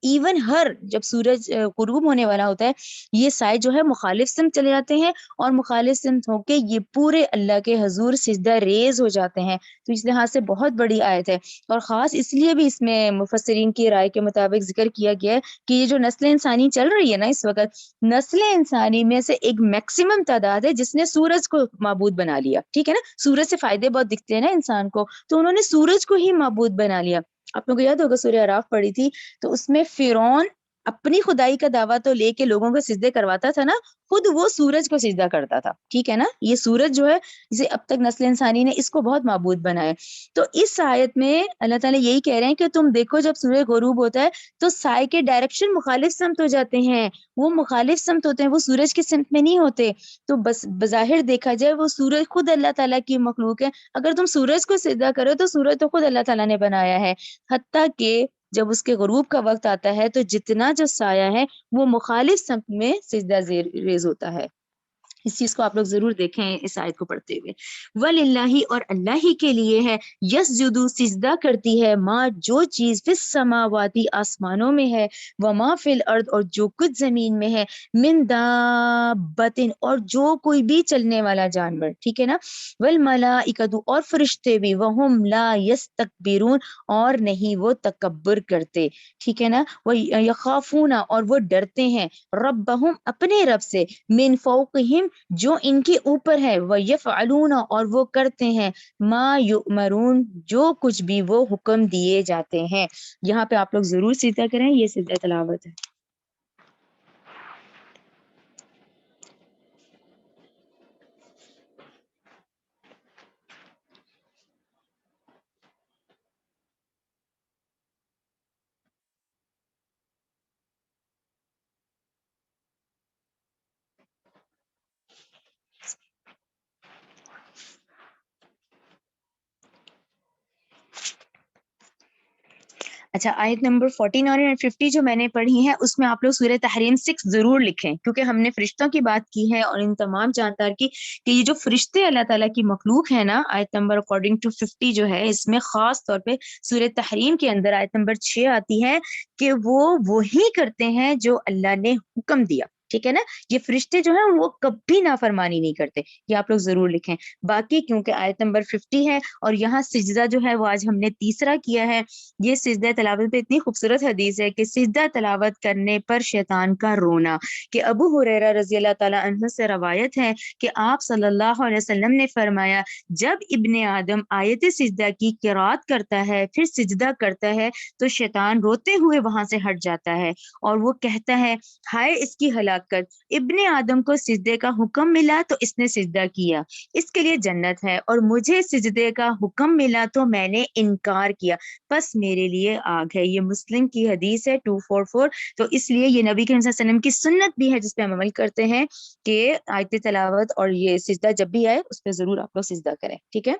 ایون ہر جب سورج غروب ہونے والا ہوتا ہے یہ سائے جو ہے مخالف سمت چلے جاتے ہیں اور مخالف سمت ہو کے یہ پورے اللہ کے حضور سجدہ ریز ہو جاتے ہیں. تو اس لحاظ سے بہت بڑی آیت ہے اور خاص اس لیے بھی اس میں مفسرین کی رائے کے مطابق ذکر کیا گیا ہے کہ یہ جو نسل انسانی چل رہی ہے نا اس وقت, نسل انسانی میں سے ایک میکسیمم تعداد ہے جس نے سورج کو معبود بنا لیا. ٹھیک ہے نا, سورج سے فائدے بہت دکھتے ہیں نا انسان کو, تو انہوں نے سورج کو ہی معبود بنا لیا. آپ لوگوں کو یاد ہوگا سورہ اعراف پڑھی تھی تو اس میں فرعون اپنی خدائی کا دعویٰ تو لے کے لوگوں کو سجدے کرواتا تھا نا, خود وہ سورج کو سجدہ کرتا تھا. ٹھیک ہے نا, یہ سورج جو ہے جسے اب تک نسل انسانی نے اس کو بہت معبود بنایا. تو اس آیت میں اللہ تعالیٰ یہی کہہ رہے ہیں کہ تم دیکھو جب سورج غروب ہوتا ہے تو سائے کے ڈائریکشن مخالف سمت ہو جاتے ہیں, وہ مخالف سمت ہوتے ہیں, وہ سورج کی سمت میں نہیں ہوتے. تو بس بظاہر دیکھا جائے وہ سورج خود اللہ تعالیٰ کی مخلوق ہے, اگر تم سورج کو سجدہ کرو تو سورج تو خود اللہ تعالیٰ نے بنایا ہے, حتیٰ کہ جب اس کے غروب کا وقت آتا ہے تو جتنا جو سایہ ہے وہ مخالف سمت میں سجدہ ریز ہوتا ہے. اس چیز کو آپ لوگ ضرور دیکھیں اس آیت کو پڑھتے ہوئے. وَلِلَّهِ اور اللہ ہی کے لیے ہے, یسجدو سجدہ کرتی ہے, ماں جو چیز فی السماواتی آسمانوں میں ہے, وما فی الارض اور جو کچھ زمین میں ہے, من دابۃ اور جو کوئی بھی چلنے والا جانور. ٹھیک ہے نا, والملائکۃ اور فرشتے بھی, وہم لا یستکبرون اور نہیں وہ تکبر کرتے. ٹھیک ہے نا, وہ یخافون اور وہ ڈرتے ہیں, ربہم اپنے رب سے, من فوقہم جو ان کے اوپر ہے, وَيَفْعَلُونَ اور وہ کرتے ہیں, مَا يُؤْمَرُونَ جو کچھ بھی وہ حکم دیے جاتے ہیں. یہاں پہ آپ لوگ ضرور سجدہ کریں, یہ سجدہ تلاوت ہے. اچھا, آیت نمبر 49 اور 50 جو میں نے پڑھی ہیں اس میں آپ لوگ سورہ تحریم 6 ضرور لکھیں, کیونکہ ہم نے فرشتوں کی بات کی ہے اور ان تمام جاندار کی کہ یہ جو فرشتے اللہ تعالیٰ کی مخلوق ہے نا, آیت نمبر اکارڈنگ ٹو 50 جو ہے اس میں خاص طور پہ سورہ تحریم کے اندر آیت نمبر 6 آتی ہے کہ وہ وہی کرتے ہیں جو اللہ نے حکم دیا. ٹھیک ہے نا, یہ فرشتے جو ہیں وہ کبھی نافرمانی نہیں کرتے, یہ آپ لوگ ضرور لکھیں. باقی کیونکہ آیت نمبر 50 ہے اور یہاں سجدہ جو ہے وہ آج ہم نے تیسرا کیا ہے. یہ سجدہ تلاوت پہ اتنی خوبصورت حدیث ہے کہ سجدہ تلاوت کرنے پر شیطان کا رونا, کہ ابو ہریرہ رضی اللہ تعالیٰ عنہ سے روایت ہے کہ آپ صلی اللہ علیہ وسلم نے فرمایا, جب ابن آدم آیت سجدہ کی قرات کرتا ہے پھر سجدہ کرتا ہے تو شیطان روتے ہوئے وہاں سے ہٹ جاتا ہے اور وہ کہتا ہے, ہائے اس کی ہلاکت کر ابن آدم کو سجدے کا حکم ملا تو اس نے سجدہ کیا، اس کے لیے جنت ہے، اور مجھے سجدے کا حکم ملا تو میں نے انکار کیا، بس میرے لیے آگ ہے۔ یہ مسلم کی حدیث ہے 244۔ تو اس لیے یہ نبی کریم صلی اللہ علیہ وسلم کی سنت بھی ہے جس پہ ہم عمل کرتے ہیں کہ آیت تلاوت اور یہ سجدہ جب بھی آئے اس پہ ضرور آپ لوگ سجدہ کریں، ٹھیک ہے۔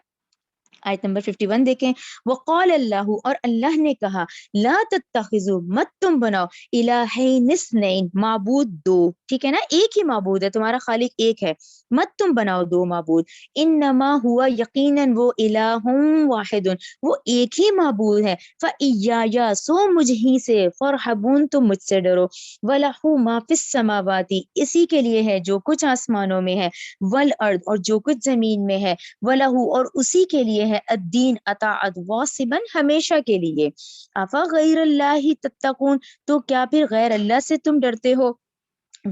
آیت نمبر 51 دیکھیں، وقال اللہ، اور اللہ نے کہا، لا تتخذوا، مت تم بناؤ، الہین اثنین، معبود دو، ٹھیک ہے نا، ایک ہی معبود ہے، تمہارا خالق ایک ہے، مت تم بناؤ دو معبود، انما ہوا، یقیناً وہ، الہ واحد، وہ ایک ہی معبود ہے، فإیایا، سو مجھ ہی سے، فرحبون، تم مجھ سے ڈرو، وَلَهُ مَا فِي السَّمَاوَاتِ، اسی کے لیے ہے جو کچھ آسمانوں میں ہے، والارض، اور جو کچھ زمین میں ہے، وَلَهُ، اور اسی کے لیے ہے، الدین، اطاعت، واصباً، ہمیشہ کے لیے، افا غیر اللہ تتقون، تو کیا پھر غیر اللہ سے تم ڈرتے ہو،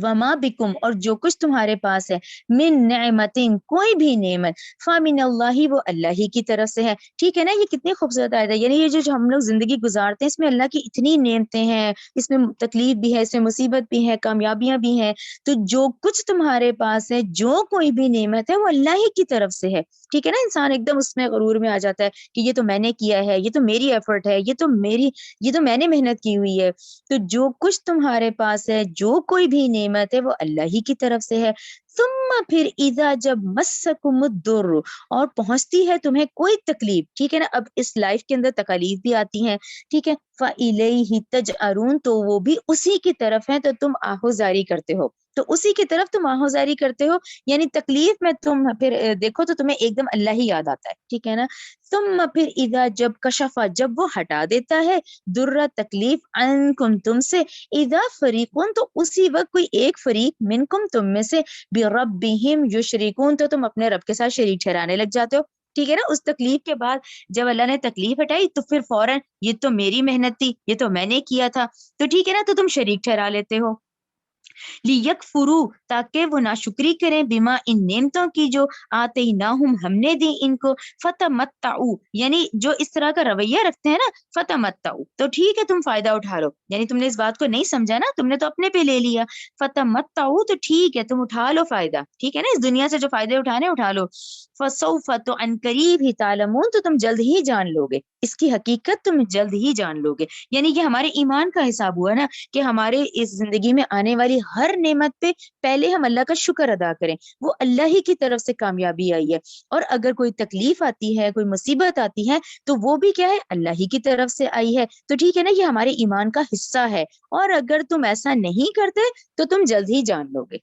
وما بکم، اور جو کچھ تمہارے پاس ہے، من نعمتن، کوئی بھی نعمت، فمن اللہ، وہ اللہ ہی کی طرف سے ہے، ٹھیک ہے نا۔ یہ کتنی خوبصورت آیت ہے، یعنی یہ جو ہم لوگ زندگی گزارتے ہیں اس میں اللہ کی اتنی نعمتیں ہیں، اس میں تکلیف بھی ہے، اس میں مصیبت بھی ہے، کامیابیاں بھی ہیں، تو جو کچھ تمہارے پاس ہے، جو کوئی بھی نعمت ہے، وہ اللہ ہی کی طرف سے ہے، ٹھیک ہے نا۔ انسان ایک دم اس میں غرور میں آ جاتا ہے کہ یہ تو میں نے کیا ہے، یہ تو میری ایفرٹ ہے، یہ تو میں نے محنت کی ہوئی ہے، تو جو کچھ تمہارے پاس ہے، جو کوئی بھی نعمت ہے، وہ اللہ ہی کی طرف سے ہے۔ ثم، پھر، اذا، جب، مسکم الضر، اور پہنچتی ہے تمہیں کوئی تکلیف، ٹھیک ہے نا، اب اس لائف کے اندر تکالیف بھی آتی ہیں، ٹھیک ہے، فَإِلَيْهِ تَجْأَرُونَ، تو وہ بھی اسی کی طرف ہے، تو تم آہوزاری کرتے ہو، تو اسی کی طرف تم آہوزاری کرتے ہو، یعنی تکلیف میں تم پھر دیکھو تو تمہیں ایک دم اللہ ہی یاد آتا ہے، ٹھیک ہے نا۔ ثم، پھر، اذا، جب، کشفا، جب وہ ہٹا دیتا ہے، درہ، تکلیف، عنکم، تم سے، اذا فریقون، تو اسی وقت کوئی ایک فریق، منکم، تم میں سے، بربہم یشرکون، تو تم اپنے رب کے ساتھ شریک ٹھہرانے لگ جاتے ہو، ٹھیک ہے نا۔ اس تکلیف کے بعد جب اللہ نے تکلیف ہٹائی تو پھر فوراً یہ تو میری محنت تھی، یہ تو میں نے کیا تھا، تو ٹھیک ہے نا، تو تم شریک ٹھہرا لیتے ہو، لیکفروا، تاکہ وہ ناشکری کریں، بما، ان نعمتوں کی جو آتیناہم، ہم نے دی ان کو، فتمتعوا، یعنی جو اس طرح کا رویہ رکھتے ہیں نا، فتمتعوا، تو ٹھیک ہے تم فائدہ اٹھا لو، یعنی تم نے اس بات کو نہیں سمجھا نا، تم نے تو اپنے پہ لے لیا، فتمتعوا، تو ٹھیک ہے تم اٹھا لو فائدہ، ٹھیک ہے نا، اس دنیا سے جو فائدے اٹھانے اٹھا لو، فسوف، تو ان قریب ہی، تعلمون، تو تم جلد ہی جان لو گے، اس کی حقیقت تم جلد ہی جان لو گے، یعنی یہ ہمارے ایمان کا حساب ہوا نا، کہ ہمارے اس زندگی میں آنے والی ہر نعمت پہ پہلے ہم اللہ کا شکر ادا کریں، وہ اللہ ہی کی طرف سے کامیابی آئی ہے، اور اگر کوئی تکلیف آتی ہے، کوئی مصیبت آتی ہے، تو وہ بھی کیا ہے، اللہ ہی کی طرف سے آئی ہے، تو ٹھیک ہے نا، یہ ہمارے ایمان کا حصہ ہے، اور اگر تم ایسا نہیں کرتے تو تم جلد ہی جان لو گے۔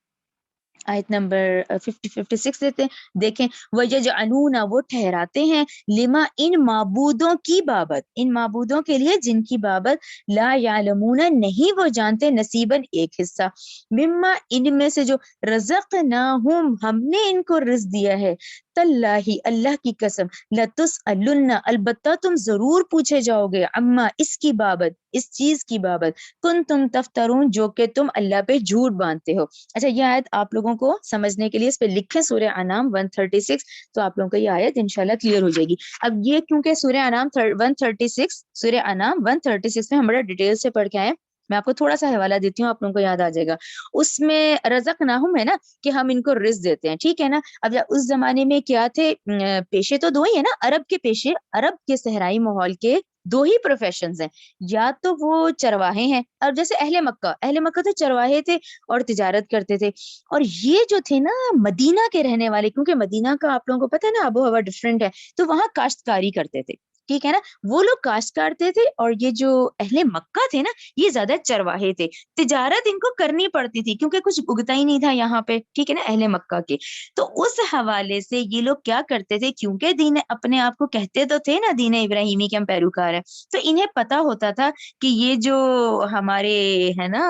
آیت نمبر 56 دیتے ہیں، دیکھیں، وَيَجْعَلُونَ، وہ ٹھہراتے ہیں، لما، ان معبودوں کی بابت، ان معبودوں کے لیے جن کی بابت، لا یعلمون، نہیں وہ جانتے، نصیباً، ایک حصہ، مما، ان میں سے جو، رزقناہم، ہم نے ان کو رزق دیا ہے، تاللہ، اللہ کی قسم، لتسألن، البتہ تم ضرور پوچھے جاؤ گے، اما، اس کی بابت، اس چیز کی بابت، کنتم تفترون، جو کہ تم اللہ پہ جھوٹ باندھتے ہو۔ اچھا، یہ آیت آپ لوگوں کو سمجھنے کے لیے اس پہ لکھیں سورہ انعام 136، تو آپ لوگوں کو یہ آیت انشاءاللہ کلیئر ہو جائے گی۔ اب یہ کیونکہ سورہ انعام 136، سورہ انعام 136 میں ہم بڑا ڈیٹیل سے پڑھ کے آئے، میں آپ کو تھوڑا سا حوالہ دیتی ہوں، آپ لوگوں کو یاد آ جائے گا۔ اس میں رزقناہم ہے نا، کہ ہم ان کو رزق دیتے ہیں، ٹھیک ہے نا۔ اب اس زمانے میں کیا تھے، پیشے تو دو ہی ہے نا، عرب کے پیشے، عرب کے صحرائی ماحول کے دو ہی پروفیشنز ہیں، یا تو وہ چرواہے ہیں، اور جیسے اہل مکہ تو چرواہے تھے اور تجارت کرتے تھے، اور یہ جو تھے نا مدینہ کے رہنے والے، کیونکہ مدینہ کا آپ لوگوں کو پتہ ہے نا آب و ہوا ڈفرینٹ ہے، تو وہاں کاشتکاری کرتے تھے، ٹھیک ہے نا، وہ لوگ کاشت کرتے تھے، اور یہ جو اہل مکہ تھے نا، یہ زیادہ چرواہے تھے، تجارت ان کو کرنی پڑتی تھی کیونکہ کچھ اگتا ہی نہیں تھا یہاں پہ، ٹھیک ہے نا، اہل مکہ کے، تو اس حوالے سے یہ لوگ کیا کرتے تھے، کیونکہ دین، اپنے آپ کو کہتے تو تھے نا دین ابراہیمی کے ہم پیروکار ہیں، تو انہیں پتا ہوتا تھا کہ یہ جو ہمارے ہے نا،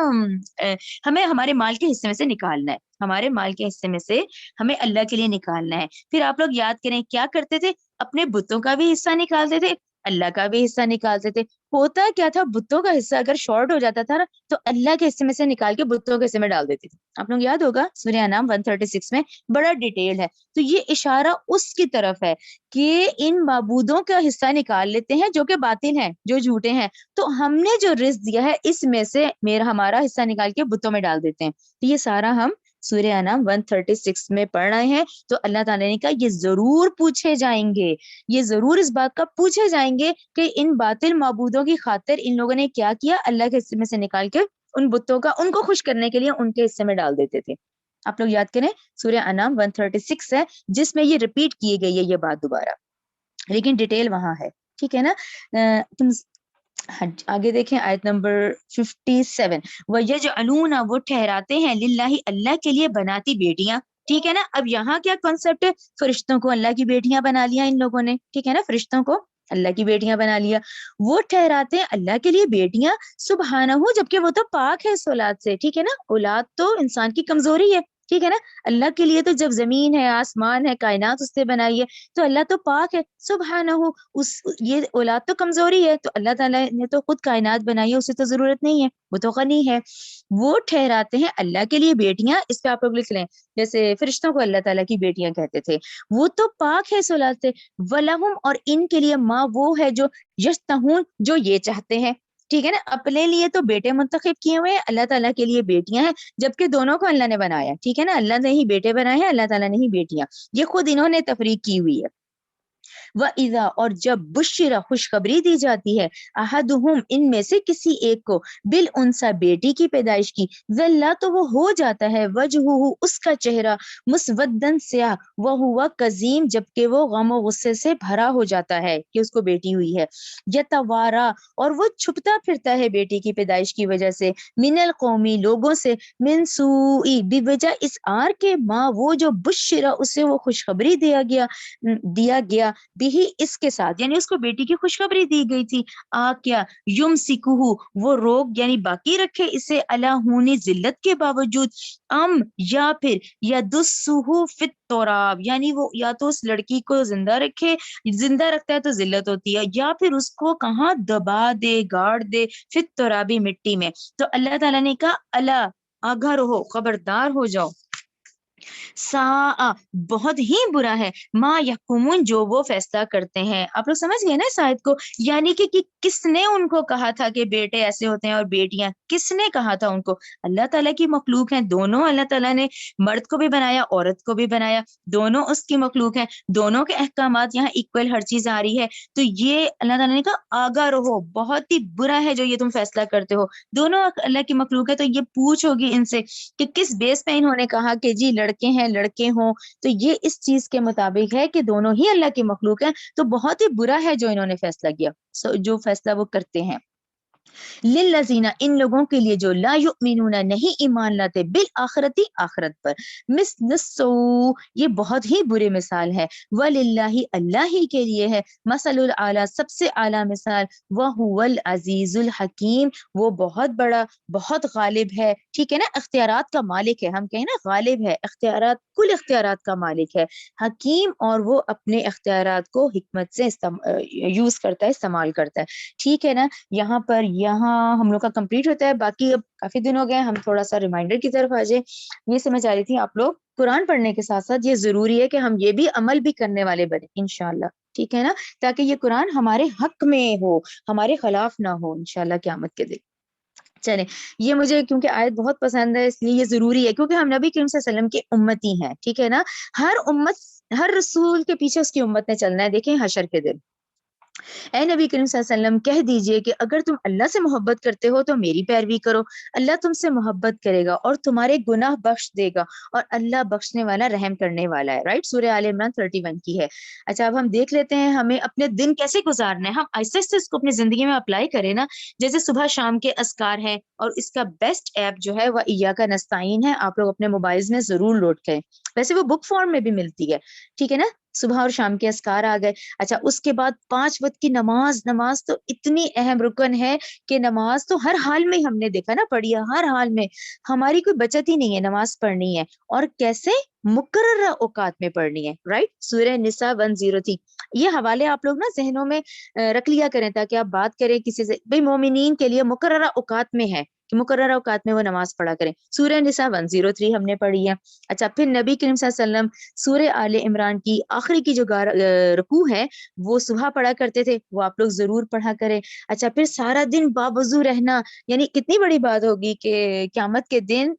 ہمیں ہمارے مال کے حصے میں سے نکالنا ہے، ہمارے مال کے حصے میں سے ہمیں اللہ کے لیے نکالنا ہے۔ پھر آپ لوگ یاد کریں کیا کرتے تھے، اپنے بتوں کا بھی حصہ نکالتے تھے، اللہ کا بھی حصہ نکالتے تھے. ہوتا کیا تھا, بتوں کا حصہ اگر شارٹ ہو جاتا تھا نا تو اللہ کے حصے میں سے نکال کے بتوں کے حصے میں ڈال دیتے تھے. آپ لوگ یاد ہوگا سورہ انعام 136 میں بڑا ڈیٹیل ہے. تو یہ اشارہ اس کی طرف ہے کہ ان معبودوں کا حصہ نکال لیتے ہیں جو کہ باطل ہیں, جو جھوٹے ہیں, تو ہم نے جو رزق دیا ہے اس میں سے ہمارا حصہ نکال کے بتوں میں ڈال دیتے ہیں. تو یہ سارا ہم سورہ انعام 136 میں پڑھ رہے ہیں. تو اللہ تعالیٰ نے کہا یہ ضرور پوچھے جائیں گے, یہ ضرور اس بات کا پوچھے جائیں گے کہ ان باطل معبودوں کی خاطر ان لوگوں نے کیا کیا, اللہ کے حصے میں سے نکال کے ان بتوں کا ان کو خوش کرنے کے لیے ان کے حصے میں ڈال دیتے تھے. آپ لوگ یاد کریں سورہ انعام 136 ہے جس میں یہ ریپیٹ کی گئی ہے یہ بات دوبارہ, لیکن ڈیٹیل وہاں ہے. ٹھیک ہے نا. تم آگے دیکھیں آیت نمبر 57. وَيَجْعَلُونَ وہ ٹھہراتے ہیں للہ اللہ کے لیے بناتی بیٹیاں. ٹھیک ہے نا. اب یہاں کیا کنسپٹ ہے, فرشتوں کو اللہ کی بیٹیاں بنا لیا ان لوگوں نے. ٹھیک ہے نا, فرشتوں کو اللہ کی بیٹیاں بنا لیا. وہ ٹھہراتے ہیں اللہ کے لیے بیٹیاں سبحانہ, جبکہ وہ تو پاک ہے اس اولاد سے. ٹھیک ہے نا, اولاد تو انسان کی کمزوری ہے. ٹھیک ہے نا, اللہ کے لیے تو جب زمین ہے, آسمان ہے, کائنات اس سے بنائی ہے, تو اللہ تو پاک ہے سبحانہ. یہ اولاد تو کمزوری ہے, تو اللہ تعالیٰ نے تو خود کائنات بنائی ہے, اسے تو ضرورت نہیں ہے, وہ تو غنی ہے. وہ ٹھہراتے ہیں اللہ کے لیے بیٹیاں. اس پہ آپ لوگ لکھ لیں, جیسے فرشتوں کو اللہ تعالیٰ کی بیٹیاں کہتے تھے, وہ تو پاک ہے اس اولاد سے. وَلَهُمْ اور ان کے لیے ماں وہ ہے جو یشتہون جو یہ چاہتے ہیں. ٹھیک ہے نا, اپنے لیے تو بیٹے منتخب کیے ہوئے ہیں, اللہ تعالیٰ کے لیے بیٹیاں ہیں, جبکہ دونوں کو اللہ نے بنایا. ٹھیک ہے نا, اللہ نے ہی بیٹے بنائے ہیں, اللہ تعالیٰ نے ہی بیٹیاں. یہ خود انہوں نے تفریق کی ہوئی ہے. وَإِذَا اور جب بشرا خوشخبری دی جاتی ہے احدہم ان میں سے کسی ایک کو بالانثی بیٹی کی پیدائش کی, ظل تو وہ ہو جاتا ہے وجہہ اس کا چہرہ مسودن سیاہ, وہو کظیم جبکہ وہ غم و غصے سے بھرا ہو جاتا ہے کہ اس کو بیٹی ہوئی ہے. یتوارا اور وہ چھپتا پھرتا ہے بیٹی کی پیدائش کی وجہ سے, من القومی لوگوں سے, من سوئی بوجہ اس آر کے ماں وہ جو بشرا اسے وہ خوشخبری دیا گیا بھی اس کے ساتھ, یعنی اس کو بیٹی کی خوشخبری دی گئی تھی. کیا یمسکہ وہ روک یعنی باقی رکھے اسے علی ہونی ذلت کے باوجود, ام یا پھر یدسہ فی التراب یعنی وہ یا تو اس لڑکی کو زندہ رکھے, زندہ رکھتا ہے تو ذلت ہوتی ہے, یا پھر اس کو کہاں دبا دے, گاڑ دے, فی الترابی مٹی میں. تو اللہ تعالیٰ نے کہا الا آگاہ رہو, خبردار ہو جاؤ, بہت ہی برا ہے, ما یحکمون جو وہ فیصلہ کرتے ہیں. آپ لوگ سمجھ گئے نا اس آیت کو, یعنی کہ کس نے ان کو کہا تھا کہ بیٹے ایسے ہوتے ہیں اور بیٹیاں, کس نے کہا تھا ان کو؟ اللہ تعالیٰ کی مخلوق ہیں دونوں, اللہ تعالیٰ نے مرد کو بھی بنایا, عورت کو بھی بنایا, دونوں اس کی مخلوق ہیں, دونوں کے احکامات یہاں ایکول ہر چیز آ رہی ہے. تو یہ اللہ تعالیٰ نے کہا آگاہ رہو, بہت ہی برا ہے جو یہ تم فیصلہ کرتے ہو. دونوں اللہ کی مخلوق ہے, تو یہ پوچھو گی ان سے کہ کس بیس پہ انہوں نے کہا کہ جی لڑکے ہیں لڑکے ہوں, تو یہ اس چیز کے مطابق ہے کہ دونوں ہی اللہ کی مخلوق ہیں. تو بہت ہی برا ہے جو انہوں نے فیصلہ کیا, جو فیصلہ وہ کرتے ہیں. للذین ان لوگوں کے لیے جو لا یؤمنون نہیں ایمان لاتے بالآخرتی آخرت پر, مثل السوء یہ بہت ہی بری مثال ہے, وللہ اللہ ہی کے لیے ہے, مثل الاعلی سب سے اعلیٰ مثال, وہو العزیز الحکیم وہ بہت بڑا بہت غالب ہے. ٹھیک ہے نا, اختیارات کا مالک ہے, ہم کہیں نا غالب ہے, اختیارات کل اختیارات کا مالک ہے, حکیم اور وہ اپنے اختیارات کو حکمت سے یوز کرتا ہے, استعمال کرتا ہے. ٹھیک ہے نا, یہاں ہم لوگ کا کمپلیٹ ہوتا ہے. باقی اب کافی دن ہو گئے, ہم تھوڑا سا ریمائنڈر کی طرف آ جائیں. یہ سمجھ آ رہی تھی آپ لوگ قرآن پڑھنے کے ساتھ ساتھ یہ ضروری ہے کہ ہم یہ بھی عمل بھی کرنے والے بنے انشاءاللہ. ٹھیک ہے نا, تاکہ یہ قرآن ہمارے حق میں ہو, ہمارے خلاف نہ ہو انشاءاللہ قیامت کے دن. چلیں, یہ مجھے کیونکہ آیت بہت پسند ہے اس لیے یہ ضروری ہے, کیونکہ ہم نبی کریم صلی اللہ علیہ وسلم کی امتی ہیں. ٹھیک ہے نا, ہر رسول کے پیچھے اس کی امت نے چلنا ہے. دیکھیں حشر کے دن اے نبی کریم صلی اللہ علیہ وسلم کہہ دیجئے کہ اگر تم اللہ سے محبت کرتے ہو تو میری پیروی کرو, اللہ تم سے محبت کرے گا اور تمہارے گناہ بخش دے گا, اور اللہ بخشنے والا رحم کرنے والا ہے. رائٹ, سورہ آل عمران 31 کی ہے. اچھا, اب ہم دیکھ لیتے ہیں ہمیں اپنے دن کیسے گزارنا ہے. ہم آہستہ آہستہ اس کو اپنی زندگی میں اپلائی کریں نا, جیسے صبح شام کے اذکار ہیں, اور اس کا بیسٹ ایپ جو ہے وہ ایاک نستعین ہے. آپ لوگ اپنے موبائلز میں ضرور لوڈ کریں, ویسے وہ بک فارم میں بھی ملتی ہے. ٹھیک ہے نا, صبح اور شام کے اذکار آ گئے. اچھا اس کے بعد 5 وقت کی نماز. نماز تو اتنی اہم رکن ہے کہ نماز تو ہر حال میں ہم نے دیکھا نا پڑھی ہے, ہر حال میں ہماری کوئی بچت ہی نہیں ہے, نماز پڑھنی ہے. اور کیسے؟ مقررہ اوقات میں پڑھنی ہے, رائٹ. سورہ نساء 103. یہ حوالے آپ لوگ نا ذہنوں میں رکھ لیا کریں تاکہ آپ بات کریں کسی سے. بھائی مومنین کے لیے مقررہ اوقات میں ہے کہ مقررہ اوقات میں وہ نماز پڑھا کریں. سورہ نساء 103 ہم نے پڑھی ہے. اچھا پھر نبی کریم صلی اللہ علیہ وسلم سورہ آل عمران کی آخری کی جو رکوع ہے وہ صبح پڑھا کرتے تھے, وہ آپ لوگ ضرور پڑھا کریں. اچھا پھر سارا دن باوضو رہنا, یعنی کتنی بڑی بات ہوگی کہ قیامت کے دن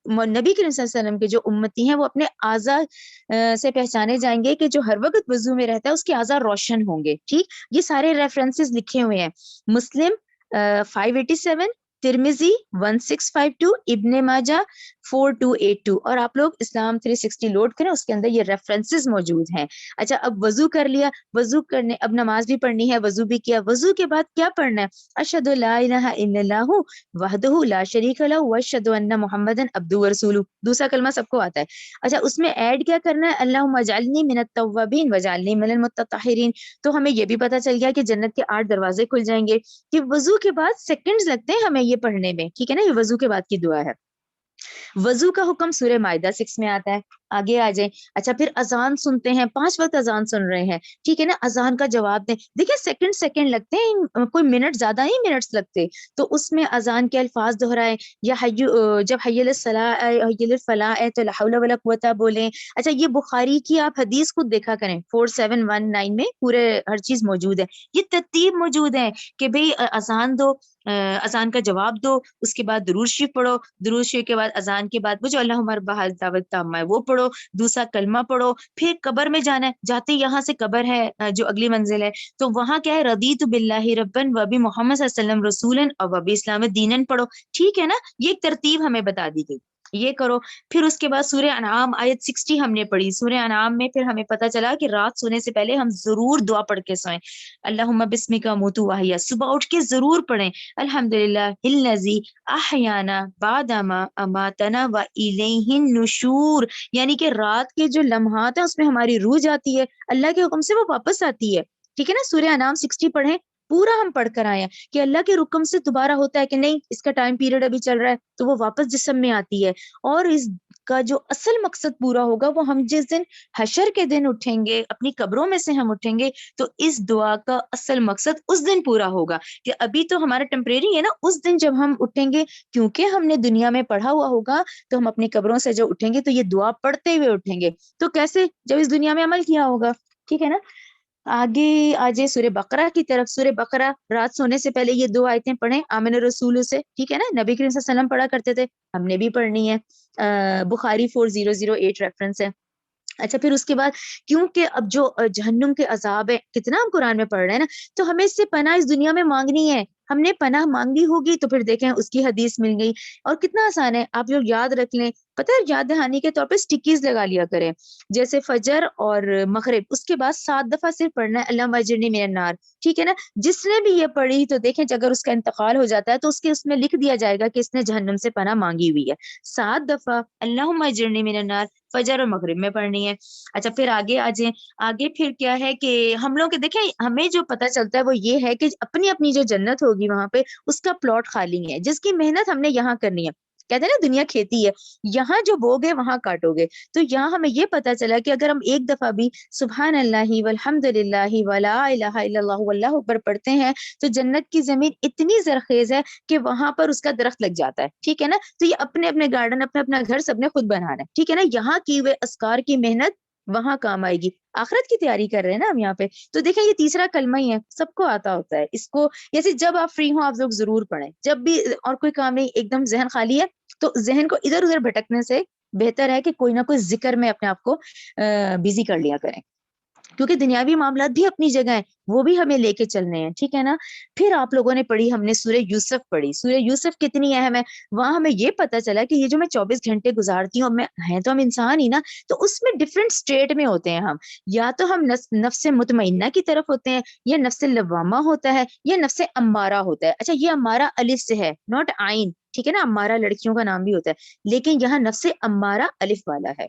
نبی کریم صلی اللہ علیہ وسلم کے جو امتی ہیں وہ اپنے اعضاء سے پہچانے جائیں گے کہ جو ہر وقت وضو میں رہتا ہے اس کے اعضاء روشن ہوں گے. ٹھیک, یہ سارے ریفرنسز لکھے ہوئے ہیں. مسلم 587, ترمذی 1652, ابن ماجہ 4282, اور آپ لوگ اسلام 360 لوڈ کریں, اس کے اندر یہ ریفرنسز موجود ہیں. اچھا اب وضو کر لیا, وضو کرنے اب نماز بھی پڑھنی ہے, وضو بھی کیا, وضو کے بعد کیا پڑھنا ہے؟ اشہد لا الہ الا اللہ وحدہ لا شریک لہ واشہد ان محمدا عبدہ ورسولہ. دوسرا کلمہ سب کو آتا ہے. اچھا اس میں ایڈ کیا کرنا ہے؟ اللہم اجعلنی من التوابین واجعلنی من المتطہرین. تو ہمیں یہ بھی پتا چل گیا کہ جنت کے 8 دروازے کھل جائیں گے کہ وضو کے بعد سیکنڈز لگتے ہیں ہمیں یہ پڑھنے میں. ٹھیک ہے نا, یہ وضو کے بعد کی دعا ہے. وضو کا حکم سورہ مائدہ 6 میں آتا ہے. آگے آ جائیں. اچھا پھر اذان سنتے ہیں, 5 وقت اذان سن رہے ہیں, ٹھیک ہے نا, اذان کا جواب دیں. دیکھیں سیکنڈ لگتے ہیں, کوئی منٹ زیادہ نہیں منٹس لگتے. تو اس میں اذان کے الفاظ دہرائیں, یا جب حی الصلاۃ حی الفلاح ہے تو لا حول ولا قوت بولیں. اچھا یہ بخاری کی آپ حدیث خود دیکھا کریں, 4719 میں پورے ہر چیز موجود ہے. یہ ترتیب موجود ہے کہ بھئی اذان دو, اذان کا جواب دو, اس کے بعد درود شریف پڑھو, درود شریف کے بعد اذان کے بعد وہ جو اللہم رب ھذہ دعوت تامہ ہے وہ پڑھو, دوسرا کلمہ پڑھو. پھر قبر میں جانا ہے, جاتے یہاں سے قبر ہے جو اگلی منزل ہے, تو وہاں کیا ہے؟ رضیت باللہ ربا وبی محمد صلی اللہ علیہ وسلم رسولا اور وبی اسلام دینن پڑھو. ٹھیک ہے نا, یہ ایک ترتیب ہمیں بتا دی گئی, یہ کرو. پھر اس کے بعد سورہ انعام آیت 60 ہم نے پڑھی. سورہ انعام میں پھر ہمیں پتا چلا کہ رات سونے سے پہلے ہم ضرور دعا پڑھ کے سوئیں, اللہم بسمک اموت واحیا. صبح اٹھ کے ضرور پڑھیں الحمدللہ الذی احیانا بعد ما اماتنا والیہ النشور, یعنی کہ رات کے جو لمحات ہیں اس میں ہماری روح جاتی ہے, اللہ کے حکم سے وہ واپس آتی ہے. ٹھیک ہے نا, سورہ انعام 60 پڑھیں, پورا ہم پڑھ کر آئے ہیں کہ اللہ کے حکم سے دوبارہ ہوتا ہے کہ نہیں, اس کا ٹائم پیریڈ ابھی چل رہا ہے تو وہ واپس جسم میں آتی ہے. اور اس کا جو اصل مقصد پورا ہوگا وہ ہم جس دن حشر کے دن اٹھیں گے, اپنی قبروں میں سے ہم اٹھیں گے, تو اس دعا کا اصل مقصد اس دن پورا ہوگا. کہ ابھی تو ہمارا ٹیمپریری ہے نا, اس دن جب ہم اٹھیں گے, کیونکہ ہم نے دنیا میں پڑھا ہوا ہوگا, تو ہم اپنی قبروں سے جو اٹھیں گے تو یہ دعا پڑھتے ہوئے اٹھیں گے. تو کیسے؟ جب اس دنیا میں عمل کیا ہوگا. ٹھیک ہے نا. آگے آجے سورہ بقرہ کی طرف. سورہ بقرہ رات سونے سے پہلے یہ 2 آیتیں پڑھیں آمن رسول سے. ٹھیک ہے نا, نبی کریم صلی اللہ علیہ وسلم پڑھا کرتے تھے, ہم نے بھی پڑھنی ہے. بخاری 4008 ریفرنس ہے. اچھا پھر اس کے بعد, کیونکہ اب جو جہنم کے عذاب ہے, کتنا ہم قرآن میں پڑھ رہے ہیں نا, تو ہمیں اس سے پناہ اس دنیا میں مانگنی ہے. ہم نے پناہ مانگی ہوگی تو پھر دیکھیں اس کی حدیث مل گئی, اور کتنا آسان ہے. آپ لوگ یاد رکھ لیں, پتہ ہے یاد دہانی کے طور پہ سٹکیز لگا لیا کریں, جیسے فجر اور مغرب, اس کے بعد 7 دفعہ صرف پڑھنا ہے اللہم اجرنی من النار. ٹھیک ہے نا, جس نے بھی یہ پڑھی تو دیکھیں اگر اس کا انتقال ہو جاتا ہے تو اس میں لکھ دیا جائے گا کہ اس نے جہنم سے پناہ مانگی ہوئی ہے. 7 دفعہ اللہم اجرنی من النار فجر اور مغرب میں پڑھنی ہے. اچھا پھر آگے آ جائیں. آگے پھر کیا ہے کہ ہم لوگ دیکھیں, ہمیں جو پتہ چلتا ہے وہ یہ ہے کہ اپنی اپنی جو جنت ہوگی وہاں پہ اس کا پلاٹ خالی ہے, جس کی محنت ہم نے یہاں کرنی ہے. کہتے ہیں نا دنیا کھیتی ہے, یہاں جو بوگے وہاں کاٹو گے. تو یہاں ہمیں یہ پتا چلا کہ اگر ہم ایک دفعہ بھی سبحان اللہ والحمد للہ ولا الہ الا اللہ واللہ اکبر پڑھتے ہیں تو جنت کی زمین اتنی زرخیز ہے کہ وہاں پر اس کا درخت لگ جاتا ہے. ٹھیک ہے نا, تو یہ اپنے اپنے گارڈن, اپنا اپنا گھر سب نے خود بنانا ہے. ٹھیک ہے نا, یہاں کی ہوئے اذکار کی محنت وہاں کام آئے گی. آخرت کی تیاری کر رہے ہیں نا ہم یہاں پہ. تو دیکھیں یہ تیسرا کلمہ ہی ہے, سب کو آتا ہوتا ہے اس کو. جیسے جب آپ فری ہوں آپ لوگ ضرور پڑھیں, جب بھی اور کوئی کام نہیں, ایک دم ذہن خالی ہے تو ذہن کو ادھر ادھر بھٹکنے سے بہتر ہے کہ کوئی نہ کوئی ذکر میں اپنے آپ کو بزی کر لیا کریں, کیونکہ دنیاوی معاملات بھی اپنی جگہ ہیں, وہ بھی ہمیں لے کے چلنے ہیں. ٹھیک ہے نا. پھر آپ لوگوں نے پڑھی, ہم نے سورہ یوسف پڑھی. سورہ یوسف کتنی اہم ہے, وہاں ہمیں یہ پتا چلا کہ یہ جو میں 24 گھنٹے گزارتی ہوں, ہیں تو ہم انسان ہی نا, تو اس میں ڈفرینٹ اسٹیٹ میں ہوتے ہیں ہم. یا تو ہم نفس مطمئنہ کی طرف ہوتے ہیں, یا نفس لوامہ ہوتا ہے, یا نفس امارہ ہوتا ہے. اچھا یہ امارہ الف سے ہے, ناٹ عین. ٹھیک ہے نا, امارہ لڑکیوں کا نام بھی ہوتا ہے, لیکن یہاں نفس امارہ الف والا ہے.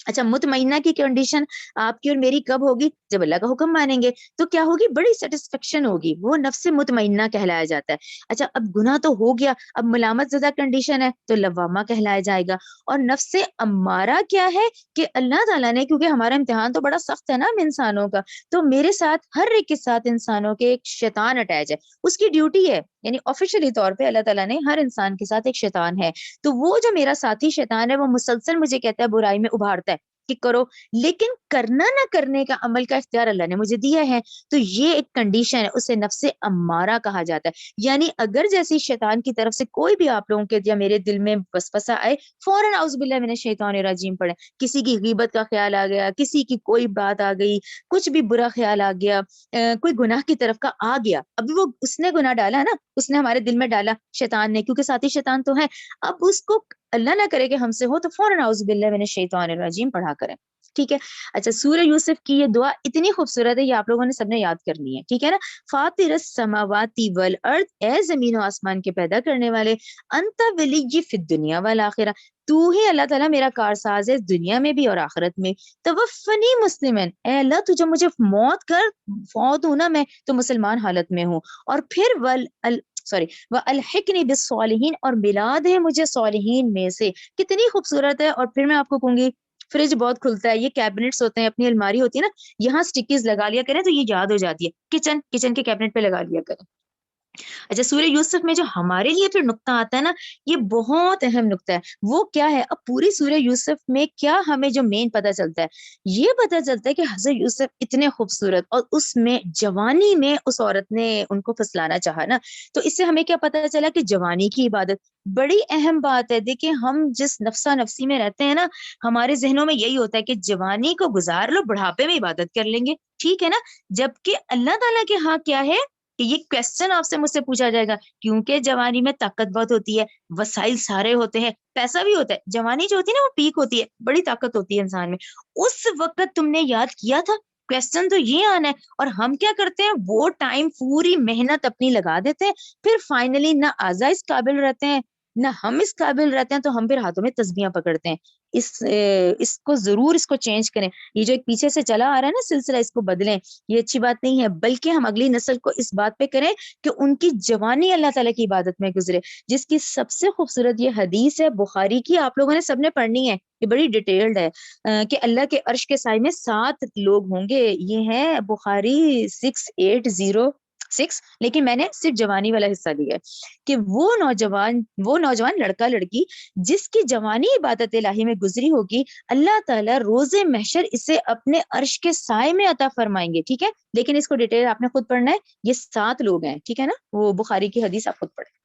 اچھا مطمئنہ کی کنڈیشن آپ کی اور میری کب ہوگی؟ جب اللہ کا حکم مانیں گے تو کیا ہوگی؟ بڑی سیٹسفیکشن ہوگی، وہ نفس مطمئنہ کہلایا جاتا ہے۔ اچھا اب گناہ تو ہو گیا، اب ملامت زدہ کنڈیشن ہے تو لوامہ کہلایا جائے گا۔ اور نفس امارہ کیا ہے کہ اللہ تعالیٰ نے، کیونکہ ہمارا امتحان تو بڑا سخت ہے نا ہم انسانوں کا، تو میرے ساتھ ہر ایک کے ساتھ انسانوں کے ایک شیطان اٹیچ ہے، اس کی ڈیوٹی ہے، یعنی آفیشلی طور پہ اللہ تعالیٰ نے ہر انسان کے ساتھ ایک شیطان ہے، تو وہ جو میرا ساتھی شیطان ہے وہ مسلسل مجھے کہتا ہے برائی میں ابھارتا ہے کہ کرو، لیکن کرنا نہ کرنے کا عمل کا اختیار اللہ نے مجھے دیا ہے، تو یہ ایک کنڈیشن ہے، اسے نفس امارہ کہا جاتا ہے۔ یعنی اگر جیسی شیطان کی طرف سے کوئی بھی آپ لوگوں کے یا میرے دل میں وسوسہ آئے، فوراً اعوذ باللہ من الشیطان الرجیم پڑھیں۔ کسی کی غیبت کا خیال آ گیا، کسی کی کوئی بات آ گئی، کچھ بھی برا خیال آ گیا، کوئی گناہ کی طرف کا آ گیا، ابھی وہ اس نے گناہ ڈالا ہے نا، اس نے ہمارے دل میں ڈالا شیطان نے، کیونکہ ساتھی شیطان تو ہے، اب اس کو اللہ نہ کرے کہ ہم سے ہو تو فوراً اعوذ باللہ من الشیطان الرجیم پڑھا کریں، ٹھیک ہے۔ اچھا سورہ یوسف کی یہ دعا اتنی خوبصورت ہے، یہ آپ لوگوں نے سب نے یاد کرنی ہے، ٹھیک ہے نا۔ فاطر السماوات والارض، اے زمین و آسمان کے پیدا کرنے والے، انت ولی فی الدنیا والآخرہ، تو ہی اللہ تعالیٰ میرا کارساز ہے دنیا میں بھی اور آخرت میں۔ توفنی مسلمن، اے اللہ تو جب مجھے موت کر، فوت ہوں نا میں تو مسلمان حالت میں ہوں، اور پھر وَأَلْحِقْنِي بِالصَّالِحِينَ، اور ملا دے مجھے صالحین میں سے۔ کتنی خوبصورت ہے۔ اور پھر میں آپ کو کہوں گی فریج بہت کھلتا ہے، یہ کیبنٹس ہوتے ہیں، اپنی الماری ہوتی ہے نا، یہاں سٹکیز لگا لیا کریں تو یہ یاد ہو جاتی ہے، کچن کے کیبنٹ پہ لگا لیا کریں۔ اچھا سورہ یوسف میں جو ہمارے لیے پھر نقطہ آتا ہے نا، یہ بہت اہم نقطہ ہے، وہ کیا ہے؟ اب پوری سورہ یوسف میں کیا ہمیں جو مین پتہ چلتا ہے، یہ پتہ چلتا ہے کہ حضرت یوسف اتنے خوبصورت، اور اس میں جوانی میں اس عورت نے ان کو پھسلانا چاہا نا، تو اس سے ہمیں کیا پتہ چلا کہ جوانی کی عبادت بڑی اہم بات ہے۔ دیکھیں ہم جس نفسا نفسی میں رہتے ہیں نا، ہمارے ذہنوں میں یہی ہوتا ہے کہ جوانی کو گزار لو، بڑھاپے میں عبادت کر لیں گے، ٹھیک ہے نا۔ جبکہ اللہ تعالیٰ کے ہاں کیا ہے کہ یہ کویسچن آپ سے مجھ سے پوچھا جائے گا، کیونکہ جوانی میں طاقت بہت ہوتی ہے، وسائل سارے ہوتے ہیں، پیسہ بھی ہوتا ہے، جوانی جو ہوتی ہے نا وہ پیک ہوتی ہے، بڑی طاقت ہوتی ہے انسان میں، اس وقت تم نے یاد کیا تھا؟ کویسچن تو یہ آنا ہے، اور ہم کیا کرتے ہیں، وہ ٹائم پوری محنت اپنی لگا دیتے ہیں، پھر فائنلی نہ آزا اس قابل رہتے ہیں نہ ہم اس قابل رہتے ہیں، تو ہم پھر ہاتھوں میں تسبیحاں پکڑتے ہیں۔ اس کو ضرور اس کو چینج کریں، یہ جو ایک پیچھے سے چلا آ رہا ہے نا سلسلہ، اس کو بدلیں، یہ اچھی بات نہیں ہے، بلکہ ہم اگلی نسل کو اس بات پہ کریں کہ ان کی جوانی اللہ تعالیٰ کی عبادت میں گزرے، جس کی سب سے خوبصورت یہ حدیث ہے بخاری کی، آپ لوگوں نے سب نے پڑھنی ہے، یہ بڑی ڈیٹیلڈ ہے، کہ اللہ کے عرش کے سائے میں 7 لوگ ہوں گے، یہ ہے بخاری 6806، لیکن میں نے صرف جوانی والا حصہ لیا ہے، کہ وہ نوجوان لڑکا لڑکی جس کی جوانی عبادت الہی میں گزری ہوگی، اللہ تعالیٰ روز محشر اسے اپنے عرش کے سائے میں عطا فرمائیں گے، ٹھیک ہے، لیکن اس کو ڈیٹیل آپ نے خود پڑھنا ہے، یہ 7 لوگ ہیں، ٹھیک ہے نا، وہ بخاری کی حدیث آپ خود پڑھیں۔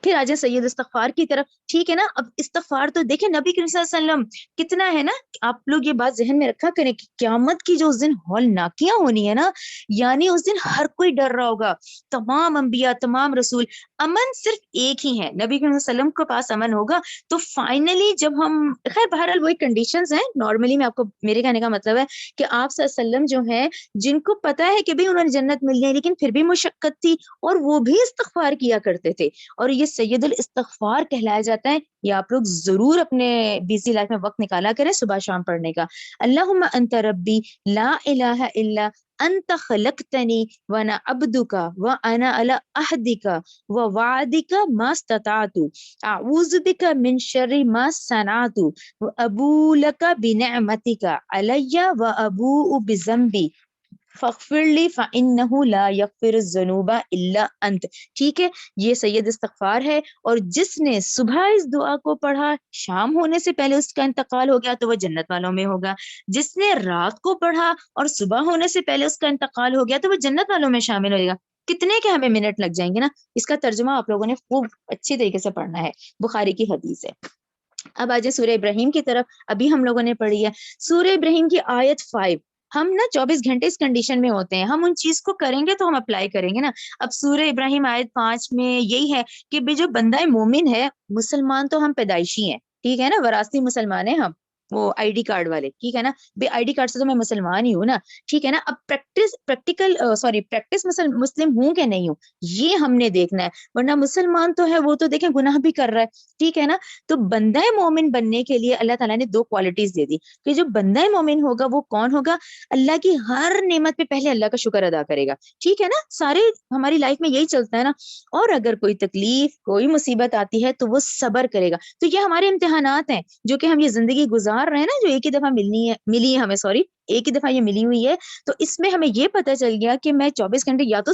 پھر آ جائیں سید استغفار کی طرف، ٹھیک ہے نا۔ اب استغفار تو دیکھیں نبی کریم صلی اللہ علیہ وسلم کتنا ہے نا، آپ لوگ یہ بات ذہن میں رکھا کریں کہ قیامت کی جو اس دن ہولناکیاں ہونی ہے نا، یعنی اس دن ہر کوئی ڈر رہا ہوگا، تمام انبیاء، تمام رسول، امن صرف ایک ہی ہے، نبی کریم صلی اللہ علیہ وسلم کے پاس امن ہوگا، تو فائنلی جب ہم، خیر بہرحال وہی کنڈیشنز ہیں، نارملی میں آپ کو، میرے کہنے کا مطلب ہے کہ آپ صلی اللہ علیہ وسلم جو ہیں، جن کو پتا ہے کہ بھئی انہوں نے جنت ملنی ہے، لیکن پھر بھی مشقت تھی، اور وہ بھی استغفار کیا کرتے تھے، اور یہ سید الاستغفار کہلایا جاتا ہے، یہ آپ لوگ ضرور اپنے بیزی لائف میں وقت نکالا کریں صبح شام پڑھنے کا۔ اللہم انت ربی لا الہ الا انت خلقتنی وانا عبدک وانا علی عہدک ووعدک ما استطعت اعوذ بک من شر ما صنعت وابوء لک بنعمتک علی وابوء بذنبی فاغفر لی فإنہ لا یغفر الذنوب الا انت، ٹھیک ہے، یہ سید استغفار ہے، اور جس نے صبح اس دعا کو پڑھا، شام ہونے سے پہلے اس کا انتقال ہو گیا تو وہ جنت والوں میں ہوگا، جس نے رات کو پڑھا اور صبح ہونے سے پہلے اس کا انتقال ہو گیا تو وہ جنت والوں میں شامل ہوگا۔ کتنے کے ہمیں منٹ لگ جائیں گے نا، اس کا ترجمہ آپ لوگوں نے خوب اچھی طریقے سے پڑھنا ہے، بخاری کی حدیث ہے۔ اب آجائے سورہ ابراہیم کی طرف، ابھی ہم لوگوں نے پڑھی ہے سورہ ابراہیم کی آیت 5، ہم نا 24 گھنٹے اس کنڈیشن میں ہوتے ہیں، ہم ان چیز کو کریں گے تو ہم اپلائی کریں گے نا۔ اب سورہ ابراہیم آیت 5 میں یہی ہے کہ بھی جو بندہ مومن ہے، مسلمان تو ہم پیدائشی ہیں، ٹھیک ہے نا، وراثتی مسلمان ہیں ہم، وہ آئی ڈی کارڈ والے، ٹھیک ہے نا، بے آئی ڈی کارڈ سے تو میں مسلمان ہی ہوں نا، ٹھیک ہے نا. اب پریکٹس مسلم ہوں کہ نہیں ہوں یہ ہم نے دیکھنا ہے، ورنہ مسلمان تو ہے وہ تو دیکھیں گناہ بھی کر رہا ہے، ٹھیک ہے نا. تو بندہ مومن بننے کے لیے اللہ تعالیٰ نے 2 کوالٹیز دے دی کہ جو بندہ مومن ہوگا وہ کون ہوگا، اللہ کی ہر نعمت پہ پہلے اللہ کا شکر ادا کرے گا، ٹھیک ہے نا. سارے ہماری لائف میں یہی چلتا ہے نا. اور اگر کوئی تکلیف کوئی مصیبت آتی ہے تو وہ صبر کرے گا. تو یہ ہمارے امتحانات ہیں جو کہ ہم یہ زندگی گزار رہے ہیں نا، جو ایک ہی دفعہ ملی ہے ہمیں، سوری ایک ہی دفعہ یہ ملی ہوئی ہے. تو اس میں ہمیں یہ پتہ چل گیا کہ میں 24 گھنٹے یا تو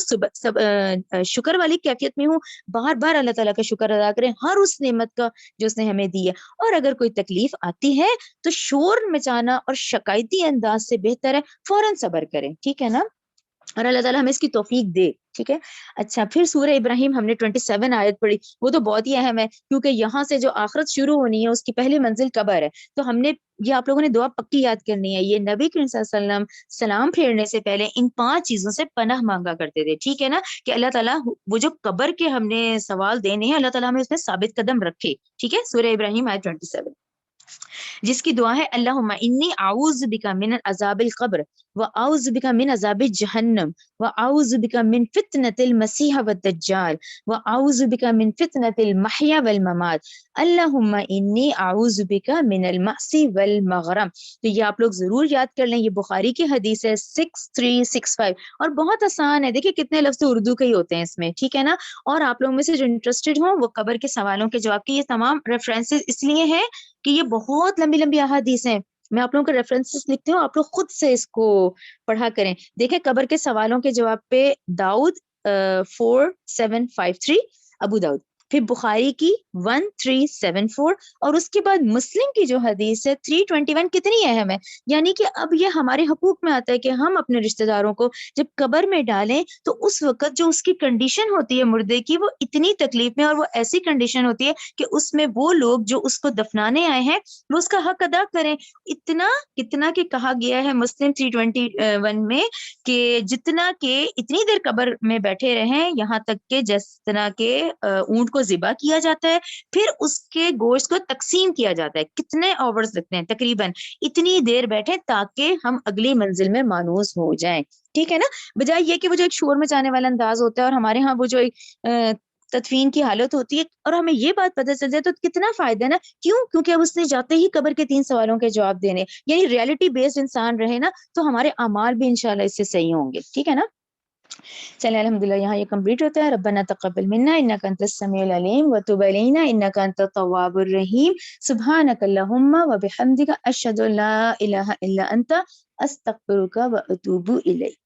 شکر والی کیفیت میں ہوں، بار بار اللہ تعالیٰ کا شکر ادا کریں ہر اس نعمت کا جو اس نے ہمیں دی ہے. اور اگر کوئی تکلیف آتی ہے تو شور مچانا اور شکایتی انداز سے بہتر ہے فوراً صبر کریں، ٹھیک ہے نا. اور اللہ تعالیٰ ہمیں اس کی توفیق دے، ٹھیک ہے. اچھا پھر سورہ ابراہیم ہم نے 27 آیت پڑھی، وہ تو بہت ہی اہم ہے کیونکہ یہاں سے جو آخرت شروع ہونی ہے اس کی پہلی منزل قبر ہے. تو ہم نے یہ آپ لوگوں نے دعا پکی یاد کرنی ہے. یہ نبی کریم صلی اللہ علیہ وسلم سلام پھیرنے سے پہلے ان 5 چیزوں سے پناہ مانگا کرتے تھے، ٹھیک ہے نا، کہ اللہ تعالیٰ وہ جو قبر کے ہم نے سوال دینے ہیں اللہ تعالیٰ ہمیں اس میں ثابت قدم رکھے، ٹھیک ہے. سورہ ابراہیم آیت 27 جس کی دعا ہے اللہم انی اعوذ بک من عذاب القبر واعوذ بک من عذاب جہنم واعوذ بک من فتنۃ المسیح والدجال واعوذ بک من فتنۃ المحیا والممات اللہم انی اعوذ بک من المعصی والمغرم. تو یہ آپ لوگ ضرور یاد کر لیں، یہ بخاری کی حدیث ہے 6365 اور بہت آسان ہے. دیکھیں کتنے لفظ اردو کے ہی ہوتے ہیں اس میں، ٹھیک ہے نا. اور آپ لوگوں میں سے جو انٹرسٹڈ ہوں وہ قبر کے سوالوں کے جواب کے یہ تمام ریفرنسز اس لیے ہیں کہ یہ بہت لمبی لمبی احادیث ہیں. میں آپ لوگوں کو ریفرنسز لکھتی ہوں، آپ لوگ خود سے اس کو پڑھا کریں. دیکھیں قبر کے سوالوں کے جواب پہ داؤد 4753 ابو داؤد، پھر بخاری کی 1374 اور اس کے بعد مسلم کی جو حدیث ہے 321 کتنی اہم ہے. یعنی کہ اب یہ ہمارے حقوق میں آتا ہے کہ ہم اپنے رشتہ داروں کو جب قبر میں ڈالیں تو اس وقت جو اس کی کنڈیشن ہوتی ہے مردے کی وہ اتنی تکلیف میں، اور وہ ایسی کنڈیشن ہوتی ہے کہ اس میں وہ لوگ جو اس کو دفنانے آئے ہیں وہ اس کا حق ادا کریں. اتنا کہ کہا گیا ہے مسلم 321 میں کہ جتنا کہ اتنی دیر قبر میں بیٹھے رہیں یہاں تک کہ جس طرح کے اونٹ کو ذبح کیا جاتا ہے پھر اس کے گوشت کو تقسیم کیا جاتا ہے. کتنے آورز لگتے ہیں؟ تقریباً اتنی دیر بیٹھے تاکہ ہم اگلی منزل میں مانوس ہو جائیں، ٹھیک ہے نا. بجائے یہ کہ وہ جو ایک شور مچانے والا انداز ہوتا ہے اور ہمارے ہاں وہ جو ایک تدفین کی حالت ہوتی ہے اور ہمیں یہ بات پتہ چل جائے تو کتنا فائدہ ہے نا. کیوں اب اس نے جاتے ہی قبر کے 3 سوالوں کے جواب دینے، یعنی ریالٹی بیسڈ انسان رہے نا تو ہمارے اعمال بھی انشاءاللہ اس سے صحیح ہوں گے، ٹھیک ہے نا. چلیں الحمدللہ یہاں یہ کمپلیٹ ہوتا ہے. ربنا تقبل منا انک انت السمیع العلیم وتب علینا انک انت التواب الرحیم سبحانک اللہم وبحمدک اشہد ان لا الہ الا انت استغفرک واتوب الیک.